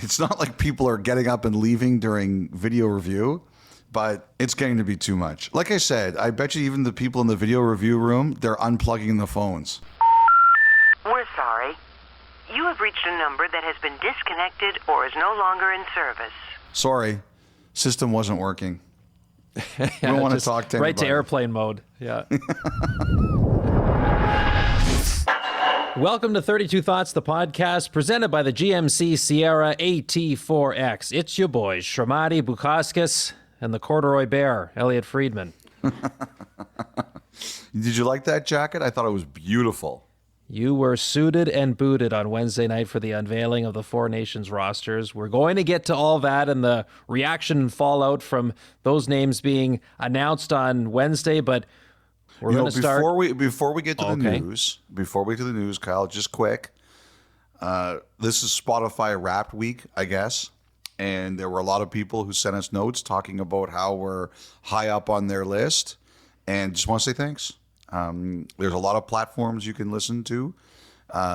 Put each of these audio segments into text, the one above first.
It's not like people are getting up and leaving during video review, but it's getting to be too much. Like I said, I bet you even the people in the video review room, they're unplugging the phones. We're sorry. You have reached a number that has been disconnected or is no longer in service. Sorry, system wasn't working. We don't want to talk to anybody. Right to airplane mode. Yeah. Welcome to 32 Thoughts, the podcast presented by the GMC Sierra AT4X. It's your boys, Shramati Bukauskas and the Corduroy Bear, Elliot Friedman. Did you like that jacket? I thought it was beautiful. You were suited and booted on Wednesday night for the unveiling of the Four Nations rosters. We're going to get to all that and the reaction and fallout from those names being announced on Wednesday, but we're going to start. Before we get to the news, Kyle, just quick. This is Spotify Wrapped Week, I guess. And there were a lot of people who sent us notes talking about how we're high up on their list. And just want to say thanks. There's a lot of platforms you can listen to.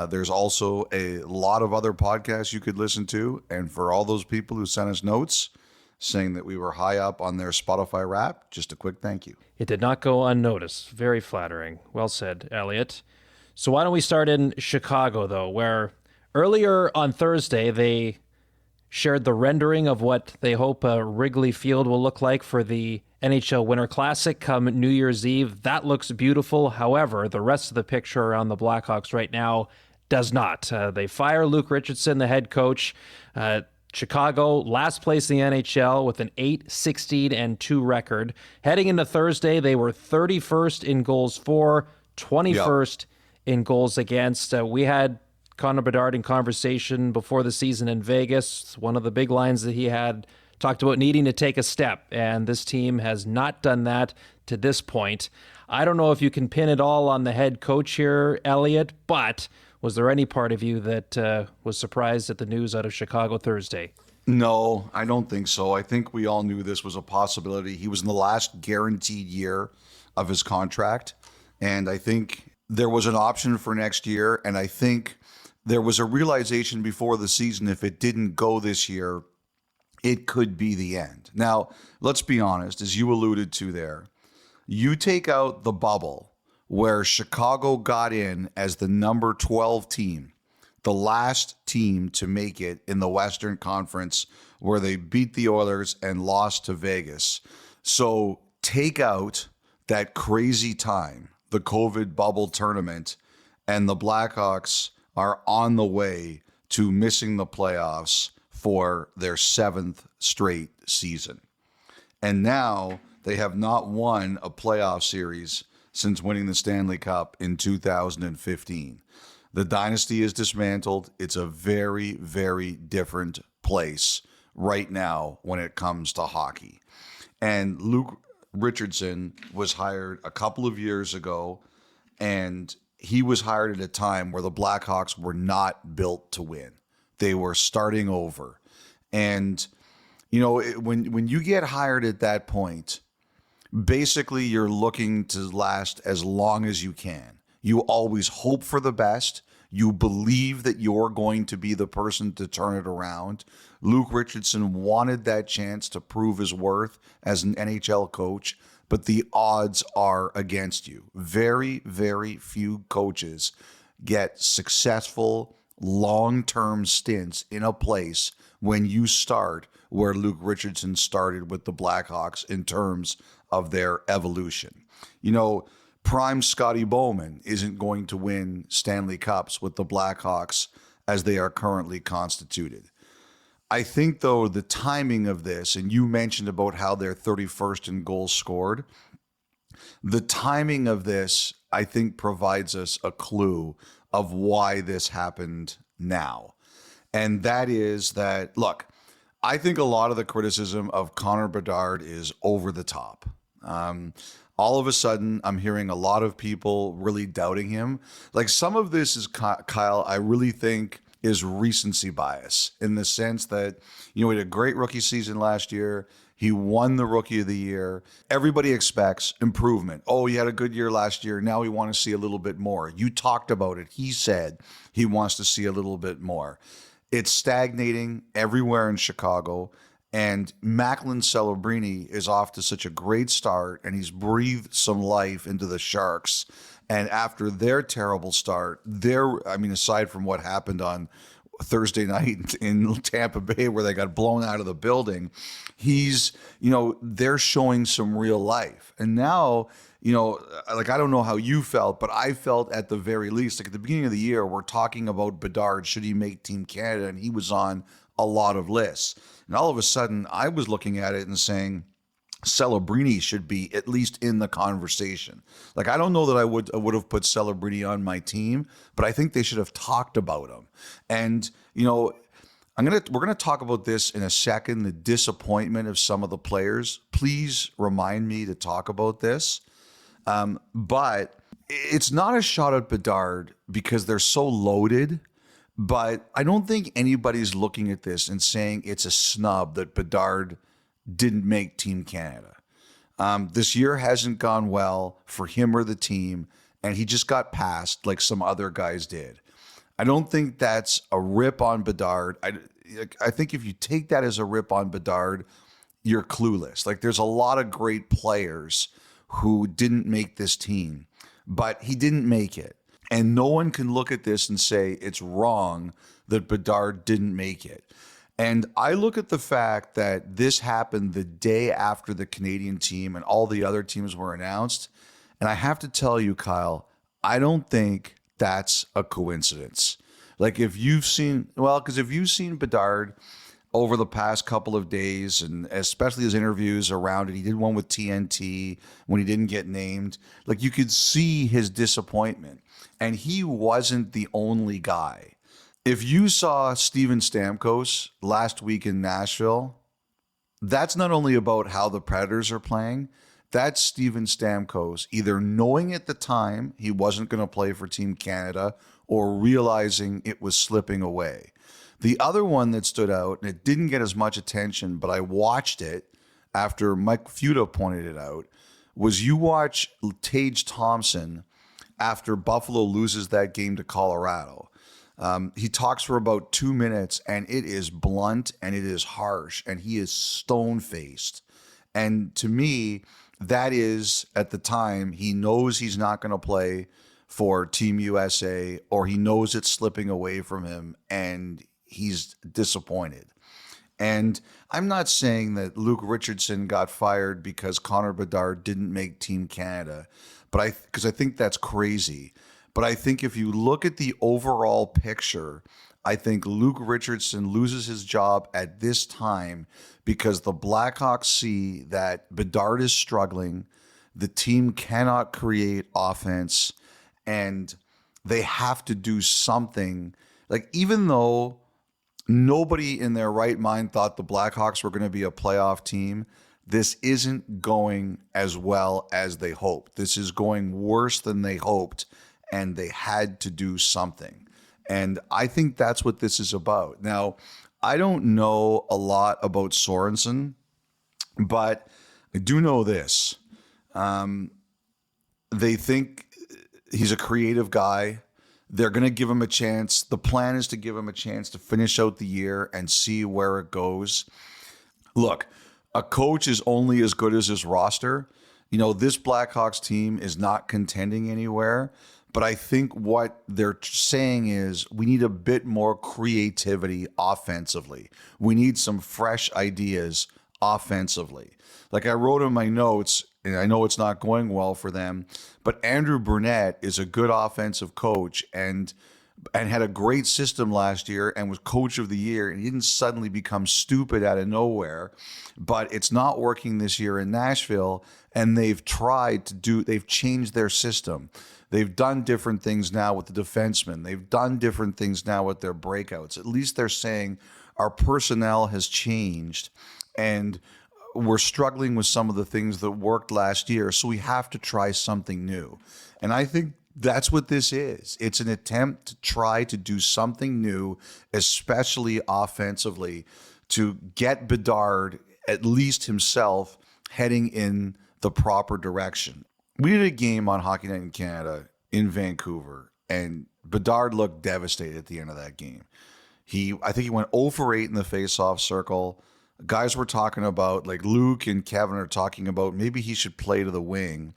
There's also a lot of other podcasts you could listen to. And for all those people who sent us notes saying that we were high up on their Spotify Wrapped, just a quick thank you. It did not go unnoticed. Very flattering. Well said, Elliot. So why don't we start in Chicago, though, where earlier on Thursday, they shared the rendering of what they hope Wrigley Field will look like for the NHL Winter Classic come New Year's Eve. That looks beautiful. However, the rest of the picture around the Blackhawks right now does not. They fire Luke Richardson, the head coach. Chicago, last place in the NHL with an 8-16-2 record. Heading into Thursday, they were 31st in goals for, 21st in goals against. We had Connor Bedard in conversation before the season in Vegas. One of the big lines that he had talked about needing to take a step, and this team has not done that to this point. I don't know if you can pin it all on the head coach here, Elliot, but was there any part of you that was surprised at the news out of Chicago Thursday? No, I don't think so. I think we all knew this was a possibility. He was in the last guaranteed year of his contract, and I think there was an option for next year, and I think there was a realization before the season if it didn't go this year, it could be the end. Now, let's be honest, as you alluded to there, you take out the bubble where Chicago got in as the number 12 team, the last team to make it in the Western Conference, where they beat the Oilers and lost to Vegas. So take out that crazy time, the COVID bubble tournament, and the Blackhawks are on the way to missing the playoffs for their 7th straight season. And now they have not won a playoff series since winning the Stanley Cup in 2015. The dynasty is dismantled. It's a very, very different place right now when it comes to hockey. And Luke Richardson was hired a couple of years ago, and he was hired at a time where the Blackhawks were not built to win. They were starting over. And, you know, when you get hired at that point, basically you're looking to last as long as you can. You always hope for the best. You believe that you're going to be the person to turn it around. Luke Richardson wanted that chance to prove his worth as an NHL coach, but the odds are against you. Very, very few coaches get successful long-term stints in a place when you start where Luke Richardson started with the Blackhawks in terms of their evolution. You know, prime Scotty Bowman isn't going to win Stanley Cups with the Blackhawks as they are currently constituted. I think, though, the timing of this, and you mentioned about how they're 31st in goals scored, the timing of this, I think, provides us a clue of why this happened now. And that is that, look, I think a lot of the criticism of Connor Bedard is over the top. All of a sudden, I'm hearing a lot of people really doubting him. Like, some of this is, Kyle, I really think is recency bias in the sense that, you know, he had a great rookie season last year. He won the Rookie of the Year. Everybody expects improvement. Oh, he had a good year last year. Now we want to see a little bit more. You talked about it. He said he wants to see a little bit more. It's stagnating everywhere in Chicago. And Macklin Celebrini is off to such a great start, and he's breathed some life into the Sharks. And after their terrible start, aside from what happened on Thursday night in Tampa Bay where they got blown out of the building, they're showing some real life. And now, I don't know how you felt, but I felt at the very least, like at the beginning of the year, we're talking about Bedard, should he make Team Canada? And he was on a lot of lists. And all of a sudden, I was looking at it and saying, Celebrini should be at least in the conversation. Like, I don't know that I would have put Celebrini on my team, but I think they should have talked about him. And, we're gonna talk about this in a second, the disappointment of some of the players. Please remind me to talk about this. But it's not a shot at Bedard because they're so loaded. But I don't think anybody's looking at this and saying it's a snub that Bedard didn't make Team Canada. This year hasn't gone well for him or the team, and he just got passed like some other guys did. I don't think that's a rip on Bedard. I think if you take that as a rip on Bedard, you're clueless. Like, there's a lot of great players who didn't make this team, but he didn't make it. And no one can look at this and say it's wrong that Bedard didn't make it. And I look at the fact that this happened the day after the Canadian team and all the other teams were announced. And I have to tell you, Kyle, I don't think that's a coincidence. Like, if you've seen Bedard over the past couple of days, and especially his interviews around it, he did one with TNT when he didn't get named. Like, you could see his disappointment. And he wasn't the only guy. If you saw Steven Stamkos last week in Nashville, that's not only about how the Predators are playing, that's Steven Stamkos either knowing at the time he wasn't going to play for Team Canada or realizing it was slipping away. The other one that stood out, and it didn't get as much attention, but I watched it after Mike Futa pointed it out, was you watch Tage Thompson after Buffalo loses that game to Colorado. He talks for about 2 minutes, and it is blunt and it is harsh, and he is stone-faced. And to me, that is, at the time, he knows he's not going to play for Team USA, or he knows it's slipping away from him, and he's disappointed. And I'm not saying that Luke Richardson got fired because Connor Bedard didn't make Team Canada, because I think that's crazy. But I think if you look at the overall picture, I think Luke Richardson loses his job at this time because the Blackhawks see that Bedard is struggling, the team cannot create offense, and they have to do something. Like, even though nobody in their right mind thought the Blackhawks were going to be a playoff team, this isn't going as well as they hoped. This is going worse than they hoped, and they had to do something. And I think that's what this is about. Now, I don't know a lot about Sorensen, but I do know this. They think he's a creative guy. They're going to give him a chance. The plan is to give him a chance to finish out the year and see where it goes. Look, a coach is only as good as his roster. This Blackhawks team is not contending anywhere, but I think what they're saying is we need a bit more creativity offensively. We need some fresh ideas offensively. Like I wrote in my notes, and I know it's not going well for them, but Andrew Burnett is a good offensive coach and had a great system last year and was coach of the year, and he didn't suddenly become stupid out of nowhere. But it's not working this year in Nashville, and they've changed their system. They've done different things now with the defensemen. They've done different things now with their breakouts. At least they're saying our personnel has changed, and we're struggling with some of the things that worked last year, so we have to try something new. And I think that's what this is. It's an attempt to try to do something new, especially offensively, to get Bedard, at least himself, heading in the proper direction. We did a game on Hockey Night in Canada in Vancouver, and Bedard looked devastated at the end of that game. I think he went 0 for 8 in the faceoff circle. Guys were talking about, like Luke and Kevin are talking about, maybe he should play to the wing.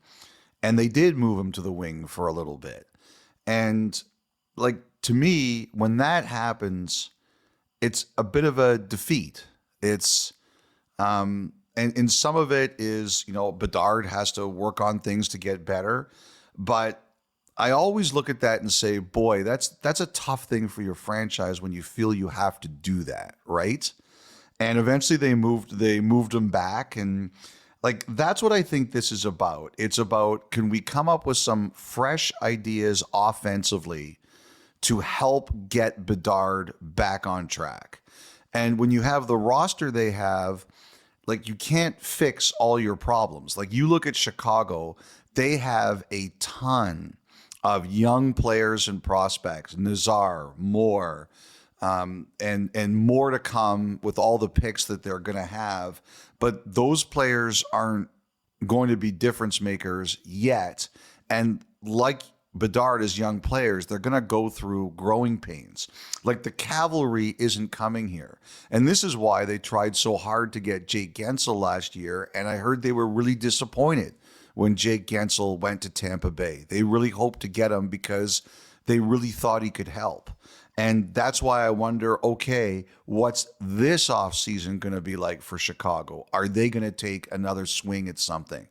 And they did move him to the wing for a little bit. And like, to me, when that happens, it's a bit of a defeat. It's, and some of it is, Bedard has to work on things to get better. But I always look at that and say, boy, that's a tough thing for your franchise when you feel you have to do that, right? And eventually they moved him back, and like, that's what I think this is about. It's about, can we come up with some fresh ideas offensively to help get Bedard back on track? And when you have the roster they have, like, you can't fix all your problems. Like, you look at Chicago, they have a ton of young players and prospects, Nazar, Moore, and more to come with all the picks that they're going to have. But those players aren't going to be difference makers yet. And like Bedard as young players, they're going to go through growing pains. Like, the cavalry isn't coming here. And this is why they tried so hard to get Jake Gensel last year. And I heard they were really disappointed when Jake Gensel went to Tampa Bay. They really hoped to get him because they really thought he could help. And that's why I wonder, okay, what's this offseason going to be like for Chicago? Are they going to take another swing at something?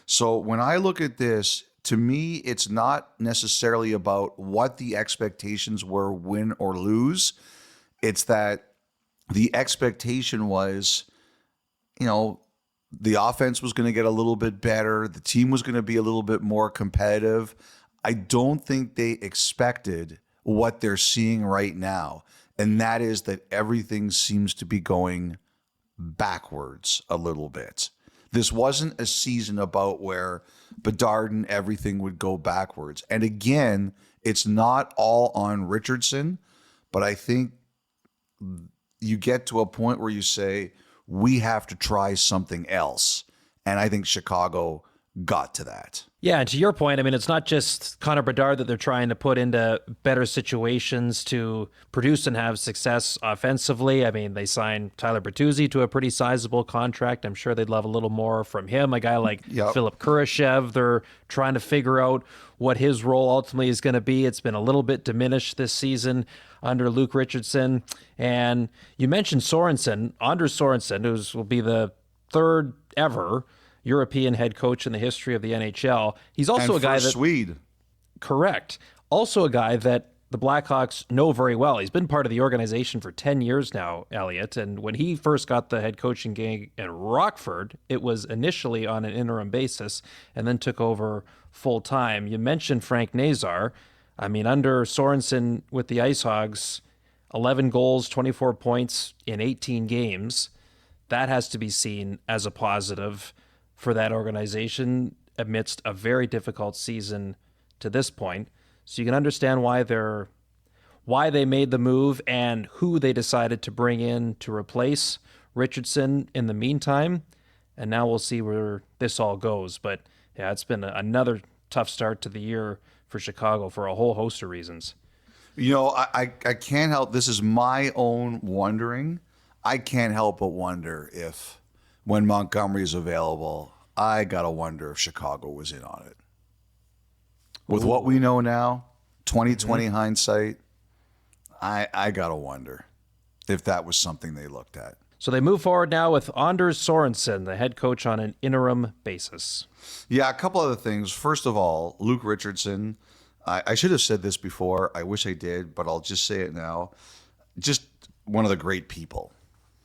So when I look at this, to me, it's not necessarily about what the expectations were, win or lose. It's that the expectation was, the offense was going to get a little bit better. The team was going to be a little bit more competitive. I don't think they expected what they're seeing right now. And that is that everything seems to be going backwards a little bit. This wasn't a season about where Bedard and everything would go backwards. And again, it's not all on Richardson, but I think you get to a point where you say, we have to try something else. And I think Chicago got to that. Yeah, and to your point, I mean, it's not just Connor Bedard that they're trying to put into better situations to produce and have success offensively. I mean, they signed Tyler Bertuzzi to a pretty sizable contract. I'm sure they'd love a little more from him. A guy like Philip Kurashev, they're trying to figure out what his role ultimately is going to be. It's been a little bit diminished this season under Luke Richardson. And you mentioned Sorensen, Anders Sorensen, who will be the third ever European head coach in the history of the NHL. He's also a guy that Swede. Correct. Also a guy that the Blackhawks know very well. He's been part of the organization for 10 years now, Elliot. And when he first got the head coaching gig in Rockford, it was initially on an interim basis and then took over full time. You mentioned Frank Nazar. I mean, under Sorensen with the Ice Hogs, 11 goals, 24 points in 18 games. That has to be seen as a positive for that organization amidst a very difficult season to this point. So you can understand why they made the move and who they decided to bring in to replace Richardson in the meantime. And now we'll see where this all goes. But yeah, it's been another tough start to the year for Chicago for a whole host of reasons. I can't help, this is my own wondering. I can't help but wonder if when Montgomery is available, I got to wonder if Chicago was in on it. With what we know now, 2020 hindsight, I got to wonder if that was something they looked at. So they move forward now with Anders Sorensen, the head coach, on an interim basis. Yeah, a couple other things. First of all, Luke Richardson, I should have said this before. I wish I did, but I'll just say it now. Just one of the great people.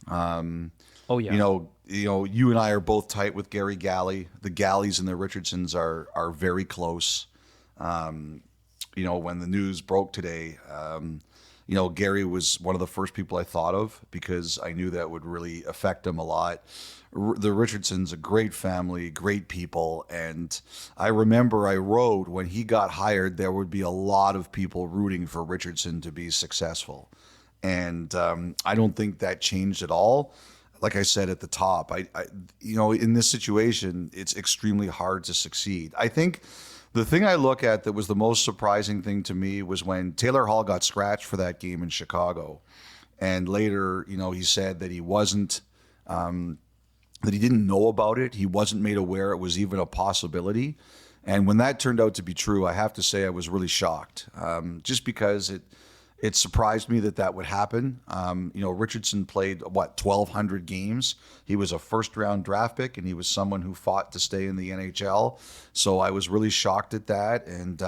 Oh yeah. You and I are both tight with Gary Galley. The Galleys and the Richardsons are very close. When the news broke today, Gary was one of the first people I thought of because I knew that would really affect him a lot. The Richardsons, a great family, great people. And I remember I wrote when he got hired, there would be a lot of people rooting for Richardson to be successful. And I don't think that changed at all. Like I said at the top, I in this situation, it's extremely hard to succeed. I think the thing I look at that was the most surprising thing to me was when Taylor Hall got scratched for that game in Chicago. And later, he said that he wasn't, that he didn't know about it. He wasn't made aware it was even a possibility. And when that turned out to be true, I have to say I was really shocked, just because it surprised me that would happen. Richardson played 1,200 games. He was a first-round draft pick, and he was someone who fought to stay in the NHL. So I was really shocked at that, and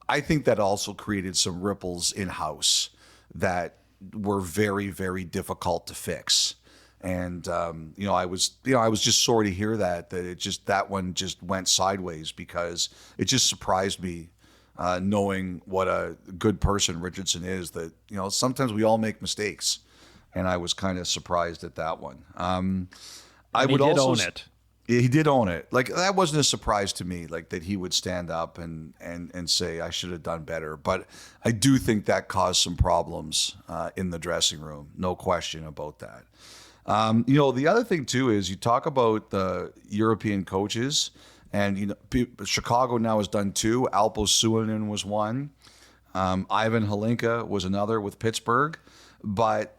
I think that also created some ripples in-house that were very, very difficult to fix. And I was just sorry to hear that one just went sideways, because it just surprised me, knowing what a good person Richardson is, that sometimes we all make mistakes, and I was kind of surprised at that one. I would also own it. He did own it. Like, that wasn't a surprise to me, like that he would stand up and say, I should have done better. But I do think that caused some problems in the dressing room. No question about that. The other thing too is, you talk about the European coaches, and Chicago now has done 2. Alpo Suonen was one. Ivan Halinka was another with Pittsburgh. But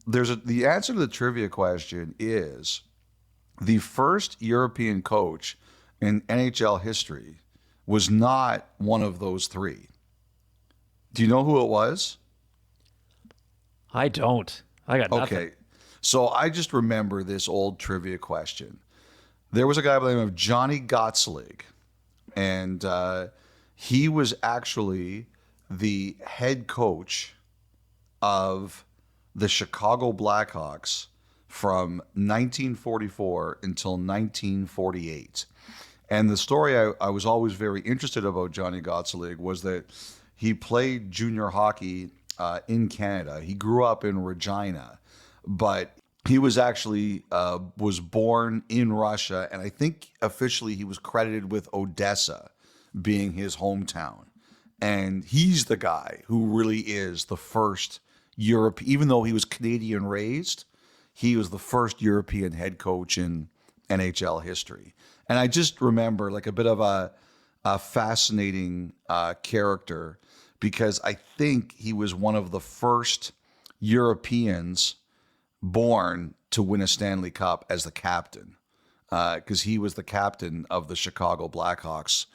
the answer to the trivia question is, the first European coach in NHL history was not one of those 3. Do you know who it was? I don't. I got nothing. Okay. So I just remember this old trivia question. There was a guy by the name of Johnny Gottselig, and he was actually the head coach of the Chicago Blackhawks from 1944 until 1948. And the story I was always very interested about Johnny Gottselig was that he played junior hockey in Canada. He grew up in Regina, but he was actually was born in Russia, and I think officially he was credited with Odessa being his hometown. And he's the guy who really is the first even though he was Canadian raised, he was the first European head coach in NHL history. And I just remember, like, a bit of a fascinating character, because I think he was one of the first Europeans born to win a Stanley Cup as the captain, because he was the captain of the Chicago Blackhawks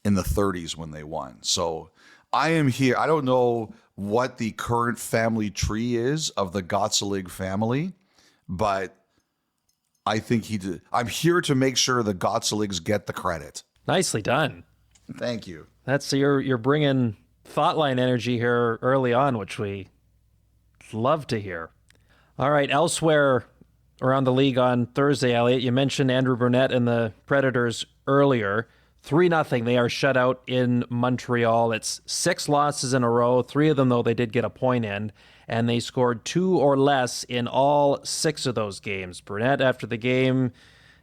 in the 30s when they won. So I am here. I don't know what the current family tree is of the Gottselig family, but I think he did. I'm here to make sure the Gottseligs get the credit. Nicely done. Thank you. That's you're bringing Thoughtline energy here early on, which we love to hear. All right, elsewhere around the league on Thursday, Elliot, you mentioned Andrew Brunette and the Predators earlier. 3-0, they are shut out in Montreal. It's 6 losses in a row. 3 of them, though, they did get a point in, and they scored 2 or less in all 6 of those games. Brunette, after the game,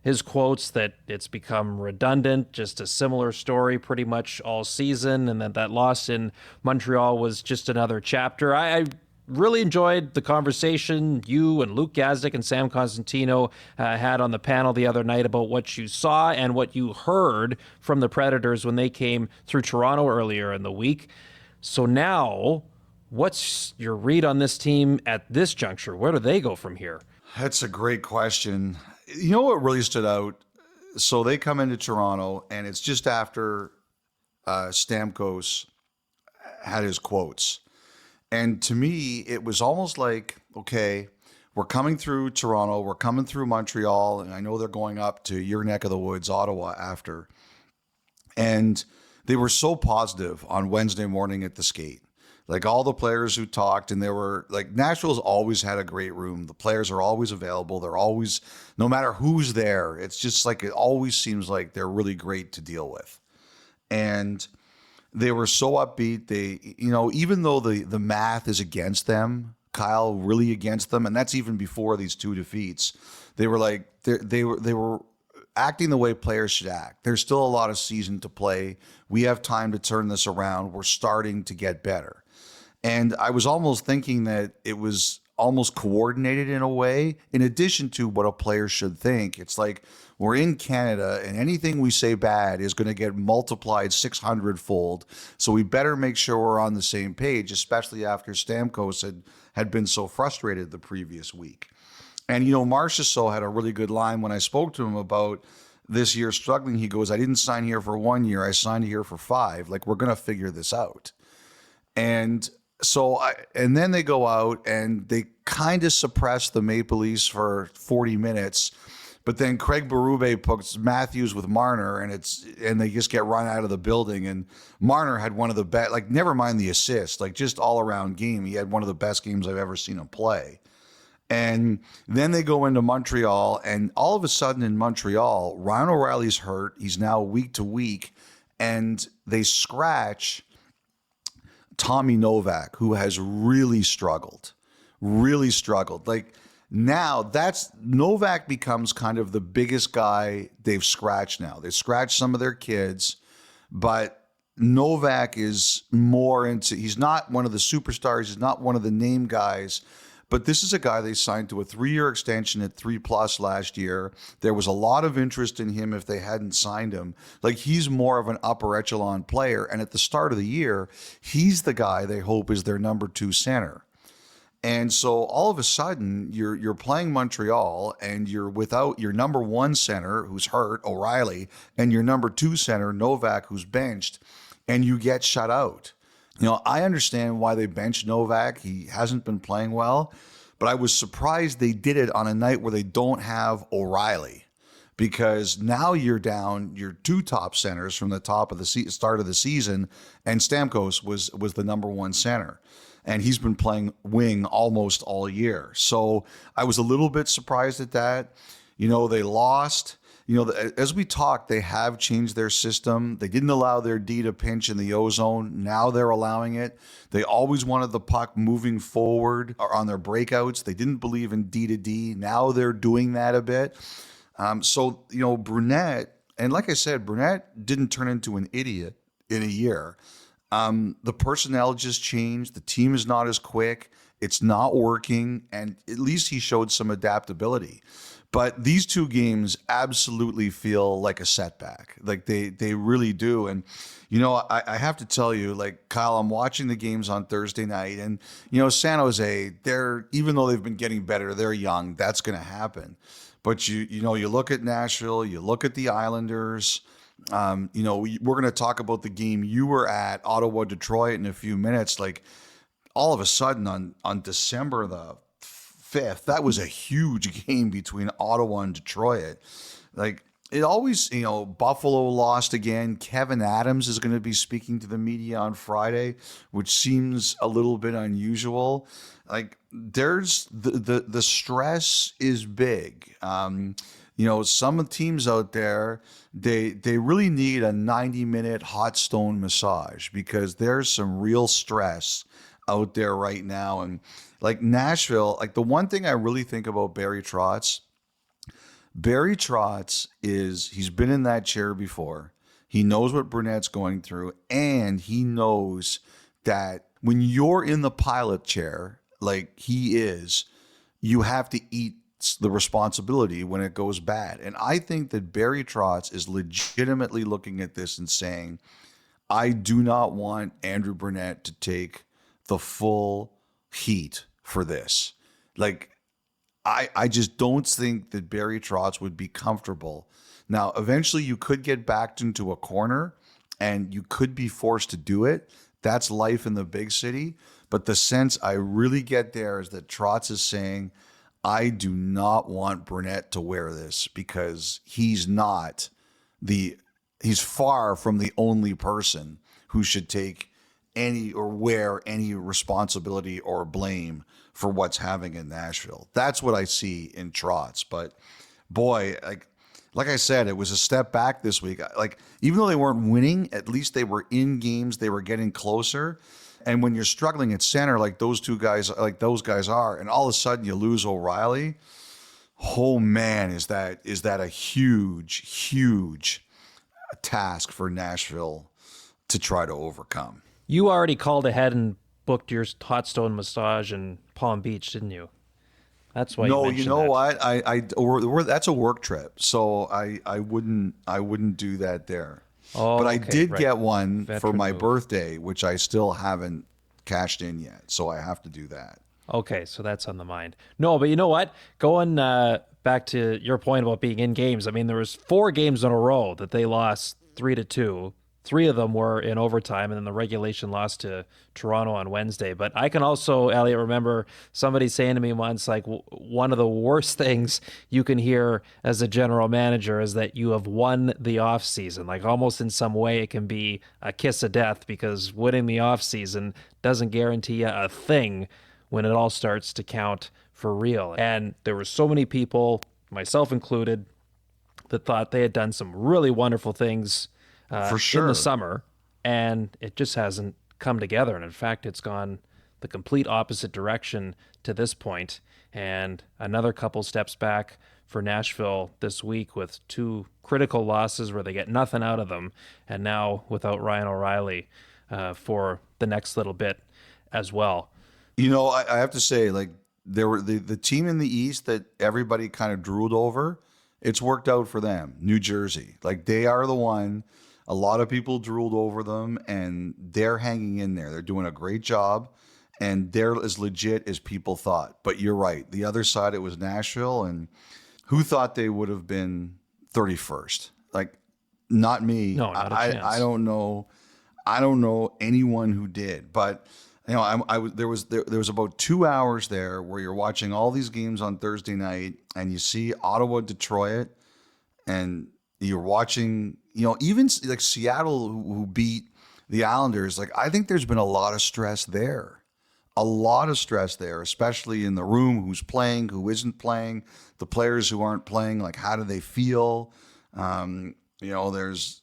his quotes that it's become redundant, just a similar story pretty much all season, and that loss in Montreal was just another chapter. I really enjoyed the conversation you and Luke Gazdic and Sam Constantino had on the panel the other night about what you saw and what you heard from the Predators when they came through Toronto earlier in the week. So now, what's your read on this team at this juncture? Where do they go from here? That's a great question. You know what really stood out? So they come into Toronto, and it's just after Stamkos had his quotes. And to me, it was almost like, okay, we're coming through Toronto, we're coming through Montreal, and I know they're going up to your neck of the woods, Ottawa, after. And they were so positive on Wednesday morning at the skate. Like, all the players who talked, and they were like, Nashville's always had a great room. The players are always available. They're always, no matter who's there, it's just like, it always seems like they're really great to deal with. And they were so upbeat. They, even though the math is against them, Kyle really against them, and that's even before these 2 defeats, they were like, they were acting the way players should act. There's still a lot of season to play. We have time to turn this around. We're starting to get better. And I was almost thinking that it was almost coordinated in a way, in addition to what a player should think. It's like we're in Canada and anything we say bad is going to get multiplied 600 fold. So we better make sure we're on the same page, especially after Stamkos had been so frustrated the previous week. And, Marchessault had a really good line when I spoke to him about this year struggling. He goes, I didn't sign here for 1 year. I signed here for 5. Like, we're going to figure this out. And and then they go out and they kind of suppress the Maple Leafs for 40 minutes. But then Craig Berube puts Matthews with Marner, and they just get run out of the building. And Marner had one of the best, like, never mind the assist, like, just all around game. He had one of the best games I've ever seen him play. And then they go into Montreal, and all of a sudden in Montreal, Ryan O'Reilly's hurt. He's now week to week, and they scratch Tommy Novak, who has really struggled. Like, now Novak becomes kind of the biggest guy they've scratched now. They've scratched some of their kids, but Novak is more into, he's not one of the superstars. He's not one of the name guys, but this is a guy they signed to a 3-year extension at 3+ last year. There was a lot of interest in him if they hadn't signed him. Like, he's more of an upper echelon player. And at the start of the year, he's the guy they hope is their number 2 center. And so all of a sudden, you're playing Montreal, and you're without your number 1 center, who's hurt, O'Reilly, and your number 2 center, Novak, who's benched, and you get shut out. I understand why they benched Novak. He hasn't been playing well, but I was surprised they did it on a night where they don't have O'Reilly, because now you're down your 2 top centers from the top of the start of the season, and Stamkos was the number 1 center. And he's been playing wing almost all year. So I was a little bit surprised at that. They lost. As we talked, they have changed their system. They didn't allow their D to pinch in the O-zone. Now they're allowing it. They always wanted the puck moving forward or on their breakouts. They didn't believe in D to D. Now they're doing that a bit. Brunette, and like I said, Brunette didn't turn into an idiot in a year. The personnel just changed. The team is not as quick. It's not working. And at least he showed some adaptability. But these 2 games absolutely feel like a setback. Like they really do. And, I have to tell you, like, Kyle, I'm watching the games on Thursday night, and, San Jose, even though they've been getting better, they're young. That's going to happen. But you look at Nashville, you look at the Islanders. We're going to talk about the game you were at, Ottawa, Detroit, in a few minutes. Like, all of a sudden on December the 5th, that was a huge game between Ottawa and Detroit. Like, it always, Buffalo lost again. Kevin Adams is going to be speaking to the media on Friday, which seems a little bit unusual. Like, there's the stress is big. Some teams out there, they really need a 90-minute hot stone massage, because there's some real stress out there right now. And like Nashville, like, the one thing I really think about Barry Trotz is he's been in that chair before. He knows what Brunette's going through, and he knows that when you're in the pilot chair, like he is, you have to eat the responsibility when it goes bad. And I think that Barry Trotz is legitimately looking at this and saying, I do not want Andrew Brunette to take the full heat for this. Like, I just don't think that Barry Trotz would be comfortable. Now, eventually you could get backed into a corner and you could be forced to do it. That's life in the big city. But the sense I really get there is that Trotz is saying, I do not want Brunette to wear this, because he's far from the only person who should take any or wear any responsibility or blame for what's happening in Nashville. That's what I see in Trotz. But boy, like I said, it was a step back this week. Like, even though they weren't winning, at least they were in games. They were getting closer. And when you're struggling at center, like those guys are, and all of a sudden you lose O'Reilly, oh man, is that a huge task for Nashville to try to overcome. You already called ahead and booked your hot stone massage and Palm Beach, didn't you? That's why No, you you mentioned know that. what? That's a work trip, so I wouldn't do that there. Oh, But I okay, did right. get one for Veteran my move. birthday, which I still haven't cashed in yet, so I have to do that. Okay, so that's on the mind. No, but you know what? Going back to your point about being in games, I mean, there was 4 games in a row that they lost 3-2. 3 of them were in overtime, and then the regulation loss to Toronto on Wednesday. But I can also, Elliot, remember somebody saying to me once, like, one of the worst things you can hear as a general manager is that you have won the off season. Like, almost in some way, it can be a kiss of death because winning the off season doesn't guarantee you a thing when it all starts to count for real. And there were so many people, myself included, that thought they had done some really wonderful things For in the sure. summer, and it just hasn't come together. And in fact, it's gone the complete opposite direction to this point. And another couple steps back for Nashville this week with 2 critical losses where they get nothing out of them, and now without Ryan O'Reilly for the next little bit as well. I have to say, like, there were the team in the East that everybody kind of drooled over. It's worked out for them, New Jersey. Like, they are the one. A lot of people drooled over them, and they're hanging in there. They're doing a great job, and they're as legit as people thought. But you're right. The other side, it was Nashville, and who thought they would have been 31st? Like, not me. No, not a I chance. I don't know. I don't know anyone who did, but there was about 2 hours there where you're watching all these games on Thursday night, and you see Ottawa, Detroit, and you're watching, even like Seattle who beat the Islanders. Like, I think there's been a lot of stress there, especially in the room, who's playing, who isn't playing, the players who aren't playing, like, how do they feel? There's,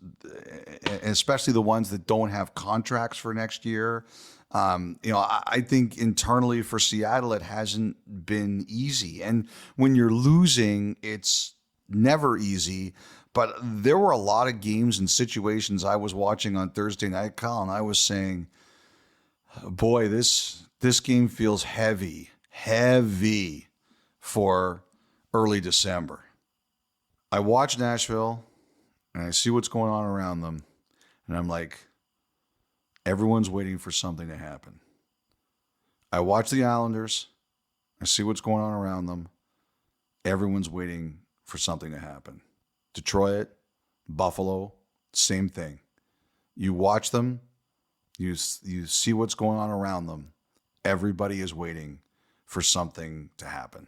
especially the ones that don't have contracts for next year. I think internally for Seattle, it hasn't been easy. And when you're losing, it's never easy. But there were a lot of games and situations I was watching on Thursday night, Kyle, and I was saying, boy, this game feels heavy for early December. I watch Nashville and I see what's going on around them, and I'm like, everyone's waiting for something to happen. I watch the Islanders, I see what's going on around them. Everyone's waiting for something to happen. Detroit, Buffalo, same thing. You watch them, you see what's going on around them. Everybody is waiting for something to happen.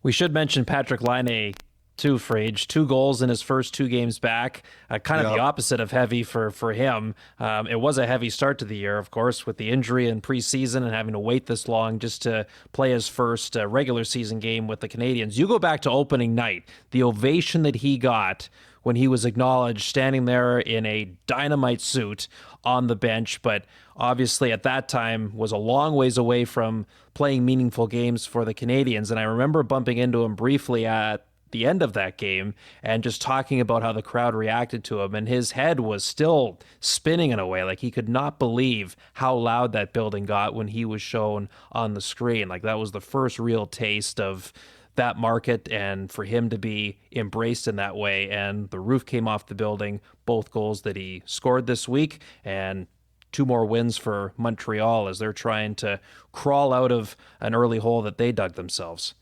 We should mention Patrick Laine too, Frage. 2 goals in his first 2 games back. Kind of the Yep. opposite of heavy for him. It was a heavy start to the year, of course, with the injury in preseason and having to wait this long just to play his first regular season game with the Canadiens. You go back to opening night, the ovation that he got when he was acknowledged standing there in a dynamite suit on the bench, but obviously at that time was a long ways away from playing meaningful games for the Canadiens. And I remember bumping into him briefly at the end of that game and just talking about how the crowd reacted to him, and his head was still spinning in a way. Like, he could not believe how loud that building got when he was shown on the screen. Like, that was the first real taste of that market, and for him to be embraced in that way. And the roof came off the building, both goals that he scored this week, and 2 more wins for Montreal as they're trying to crawl out of an early hole that they dug themselves.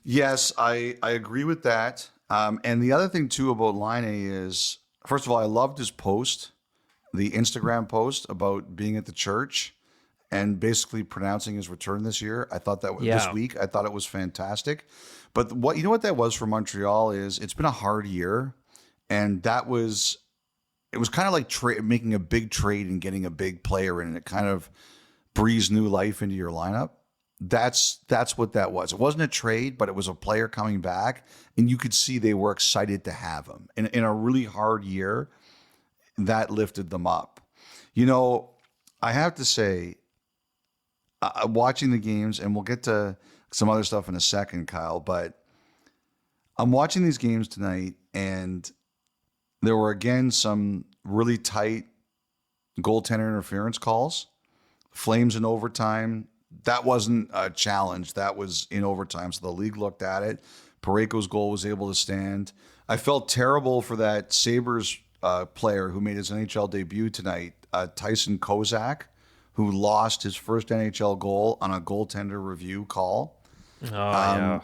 Yes, I agree with that. And the other thing too about Line is, first of all, I loved his post, the Instagram post about being at the church and basically pronouncing his return this year. I thought that Yeah. this week, I thought it was fantastic. But what that was for Montreal is, it's been a hard year, and it was kind of like making a big trade and getting a big player in, and it kind of breathes new life into your lineup. That's what that was. It wasn't a trade, but it was a player coming back, and you could see they were excited to have him. In a really hard year, that lifted them up. I have to say, watching the games, and we'll get to some other stuff in a second, Kyle, but I'm watching these games tonight, and there were again some really tight goaltender interference calls. Flames in overtime that wasn't a challenge. That was in overtime. So the league looked at it. Parayko's goal was able to stand. I felt terrible for that Sabres player who made his NHL debut tonight, Tyson Kozak, who lost his first NHL goal on a goaltender review call. Oh, yeah.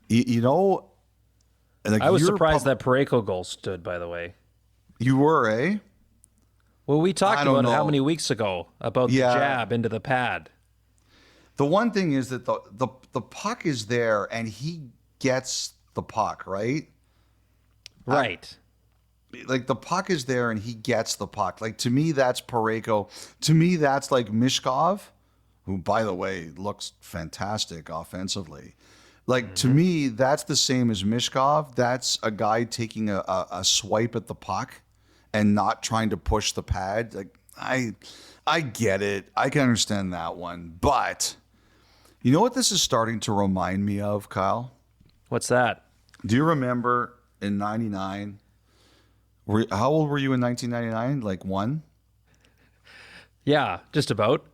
You know, like I was surprised that Parayko goal stood, by the way. You were, eh? Well, we talked I don't about it how know. many weeks ago about the Yeah. jab into the pad. The one thing is that the puck is there and he gets the puck, right? Right. Like the puck is there and he gets the puck. Like to me, that's Parayko. To me, that's like Mishkov, who, by the way, looks fantastic offensively. Like to me, that's the same as Mishkov. That's a guy taking a swipe at the puck and not trying to push the pad. Like I get it. I can understand that one. But you know what this is starting to remind me of, Kyle? What's that? Do you remember in 99? How old were you in 1999? Like one? Yeah, just about.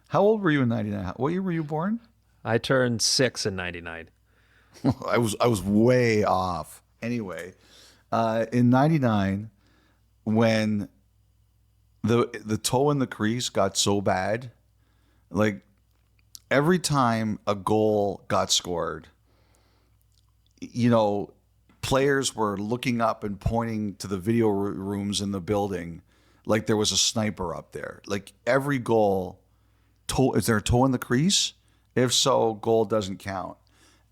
How old were you in 99? What year were you born? I turned 6 in 99. I was way off. Anyway, in 99, when the toe in the crease got so bad, like every time a goal got scored, you know, players were looking up and pointing to the video rooms in the building like there was a sniper up there. Like every goal, is there a toe in the crease? If so, goal doesn't count.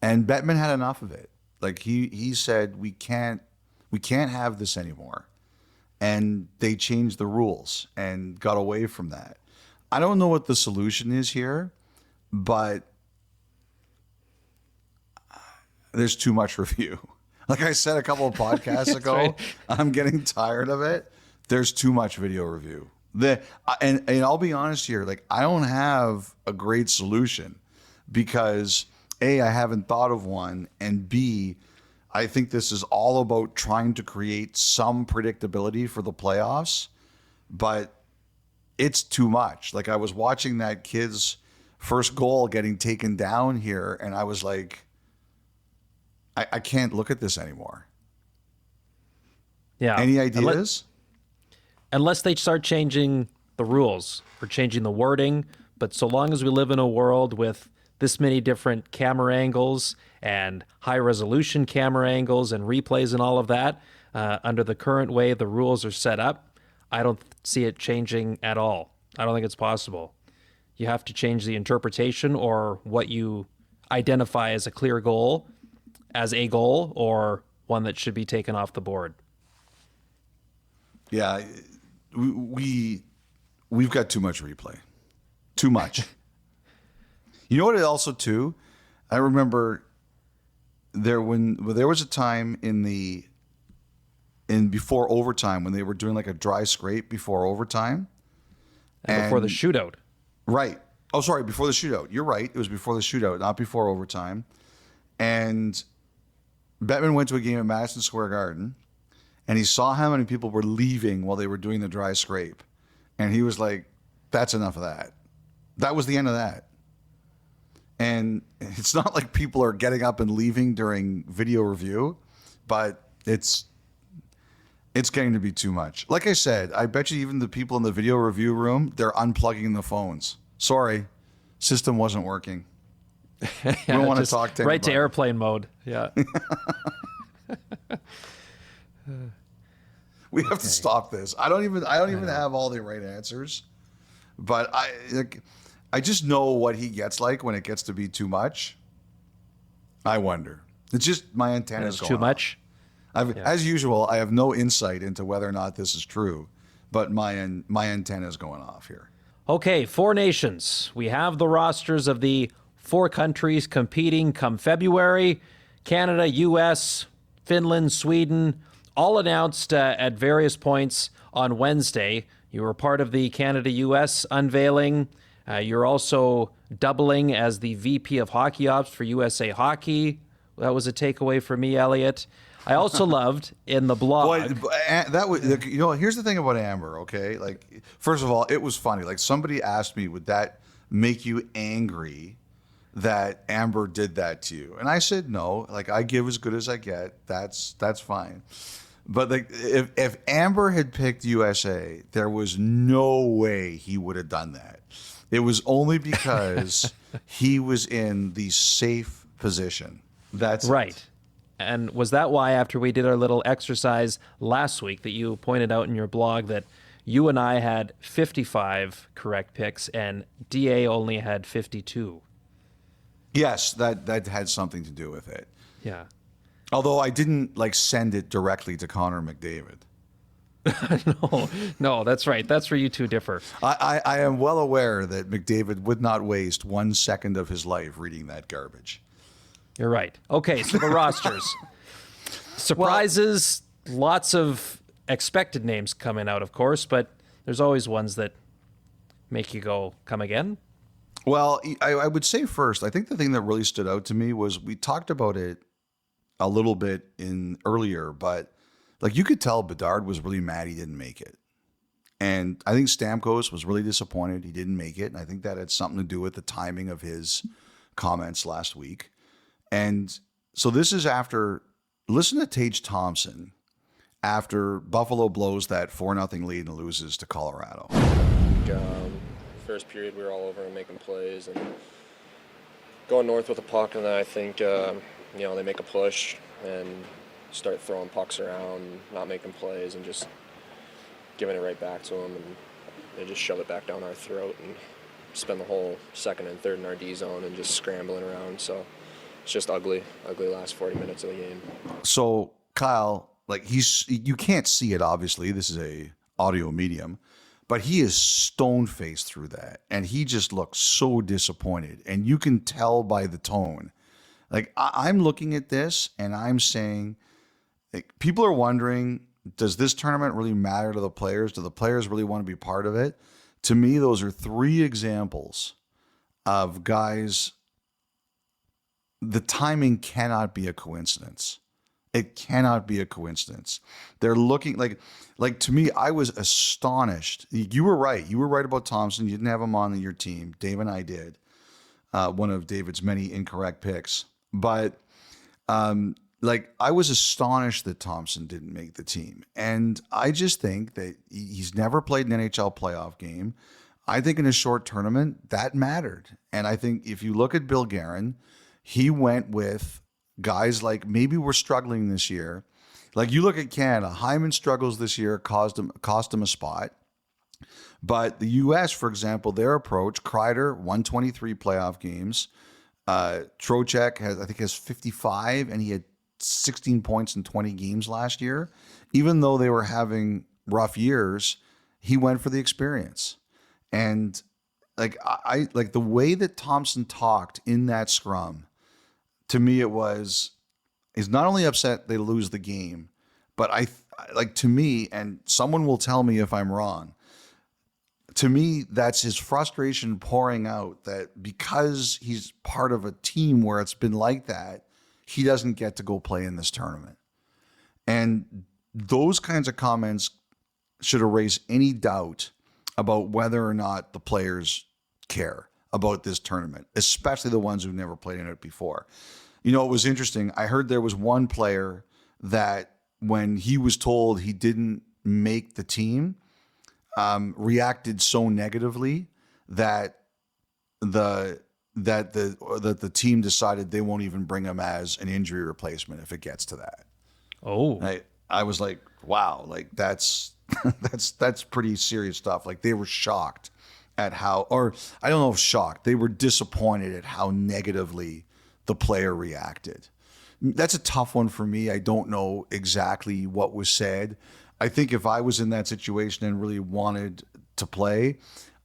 And Bettman had enough of it. Like he said, we can't have this anymore. And they changed the rules and got away from that. I don't know what the solution is here, but there's too much review. Like I said a couple of podcasts ago, right. I'm getting tired of it. There's too much video review. And I'll be honest here, like I don't have a great solution because A, I haven't thought of one, and B, I think this is all about trying to create some predictability for the playoffs, but it's too much. Like I was watching that kid's first goal getting taken down here, and I was like, I can't look at this anymore. Yeah. Any ideas? Unless they start changing the rules or changing the wording. But so long as we live in a world with this many different camera angles and high resolution camera angles and replays and all of that, under the current way the rules are set up, I don't see it changing at all. I don't think it's possible. You have to change the interpretation or what you identify as a clear goal as a goal or one that should be taken off the board. Yeah, we've got too much replay. Too much. You know what? Also, too, I remember there was a time in before overtime when they were doing like a dry scrape before overtime, And before the shootout. right? Oh, sorry, before the shootout. You're right. It was before the shootout, not before overtime. And Bettman went to a game at Madison Square Garden, and he saw how many people were leaving while they were doing the dry scrape, and he was like, "That's enough of that." That was the end of that. And it's not like people are getting up and leaving during video review, but it's getting to be too much. Like I said, I bet you even the people in the video review room, they're unplugging the phones. Sorry, system wasn't working. We don't want to Just talk to right to anybody. airplane mode. Yeah. We have to stop this. I don't even have all the right answers, but I just know what he gets like when it gets to be too much. I wonder. It's just my antennas It's going too off. much. As usual, I have no insight into whether or not this is true, but my antenna is going off here. Okay, 4 nations. We have the rosters of the 4 countries competing come February. Canada, U.S., Finland, Sweden, all announced at various points on Wednesday. You were part of the Canada-U.S. unveiling. You're also doubling as the VP of Hockey Ops for USA Hockey. That was a takeaway for me, Elliot. I also loved in the blog. Boy, that was, here's the thing about Amber, okay? Like, first of all, it was funny. Like, somebody asked me, would that make you angry that Amber did that to you? And I said, no, like I give as good as I get. That's fine. But like if Amber had picked USA, there was no way he would have done that. It was only because he was in the safe position. That's Right. it. And was that why, after we did our little exercise last week, that you pointed out in your blog that you and I had 55 correct picks and DA only had 52? Yes, that had something to do with it. Yeah. Although I didn't like send it directly to Connor McDavid. No, that's right. That's where you two differ. I am well aware that McDavid would not waste 1 second of his life reading that garbage. You're right. Okay, so the rosters. Surprises, lots of expected names coming out, of course, but there's always ones that make you go, come again? Well, I would say first, I think the thing that really stood out to me was we talked about it a little bit in earlier, but like you could tell Bedard was really mad he didn't make it. And I think Stamkos was really disappointed he didn't make it. And I think that had something to do with the timing of his comments last week. And so this is after, listen to Tage Thompson after Buffalo blows that 4-0 lead and loses to Colorado. First period, we were all over and making plays and going north with the puck, and then I think they make a push and start throwing pucks around, not making plays, and just giving it right back to them, and they just shove it back down our throat and spend the whole second and third in our D zone and just scrambling around. So it's just ugly last 40 minutes of the game. So Kyle, like you can't see it, obviously. This is a audio medium, but he is stone-faced through that. And he just looks so disappointed. And you can tell by the tone. Like I'm looking at this and I'm saying, like, people are wondering, does this tournament really matter to the players? Do the players really want to be part of it? To me, those are 3 examples of guys. The timing cannot be a coincidence. It cannot be a coincidence. They're looking like to me, I was astonished. You were right. You were right about Thompson. You didn't have him on your team. Dave and I did. One of David's many incorrect picks. But I was astonished that Thompson didn't make the team. And I just think that he's never played an NHL playoff game. I think in a short tournament, that mattered. And I think if you look at Bill Guerin, he went with guys like maybe we're struggling this year. Like you look at Canada, Hyman struggles this year, cost him a spot. But the U.S., for example, their approach, Kreider, 123 playoff games. Trocheck has 55, and he had 16 points in 20 games last year. Even though they were having rough years, he went for the experience. And like I like the way that Thompson talked in that scrum. To me, he's not only upset they lose the game, but to me, and someone will tell me if I'm wrong, to me, that's his frustration pouring out that because he's part of a team where it's been like that, he doesn't get to go play in this tournament. And those kinds of comments should erase any doubt about whether or not the players care about this tournament, especially the ones who've never played in it before. You know, it was interesting. I heard there was one player that when he was told he didn't make the team, reacted so negatively that the team decided they won't even bring him as an injury replacement if it gets to that. Oh, I was like, wow, like that's pretty serious stuff. Like they were shocked at how, or I don't know if shocked, they were disappointed at how negatively the player reacted. That's a tough one for me. I don't know exactly what was said. I think if I was in that situation and really wanted to play,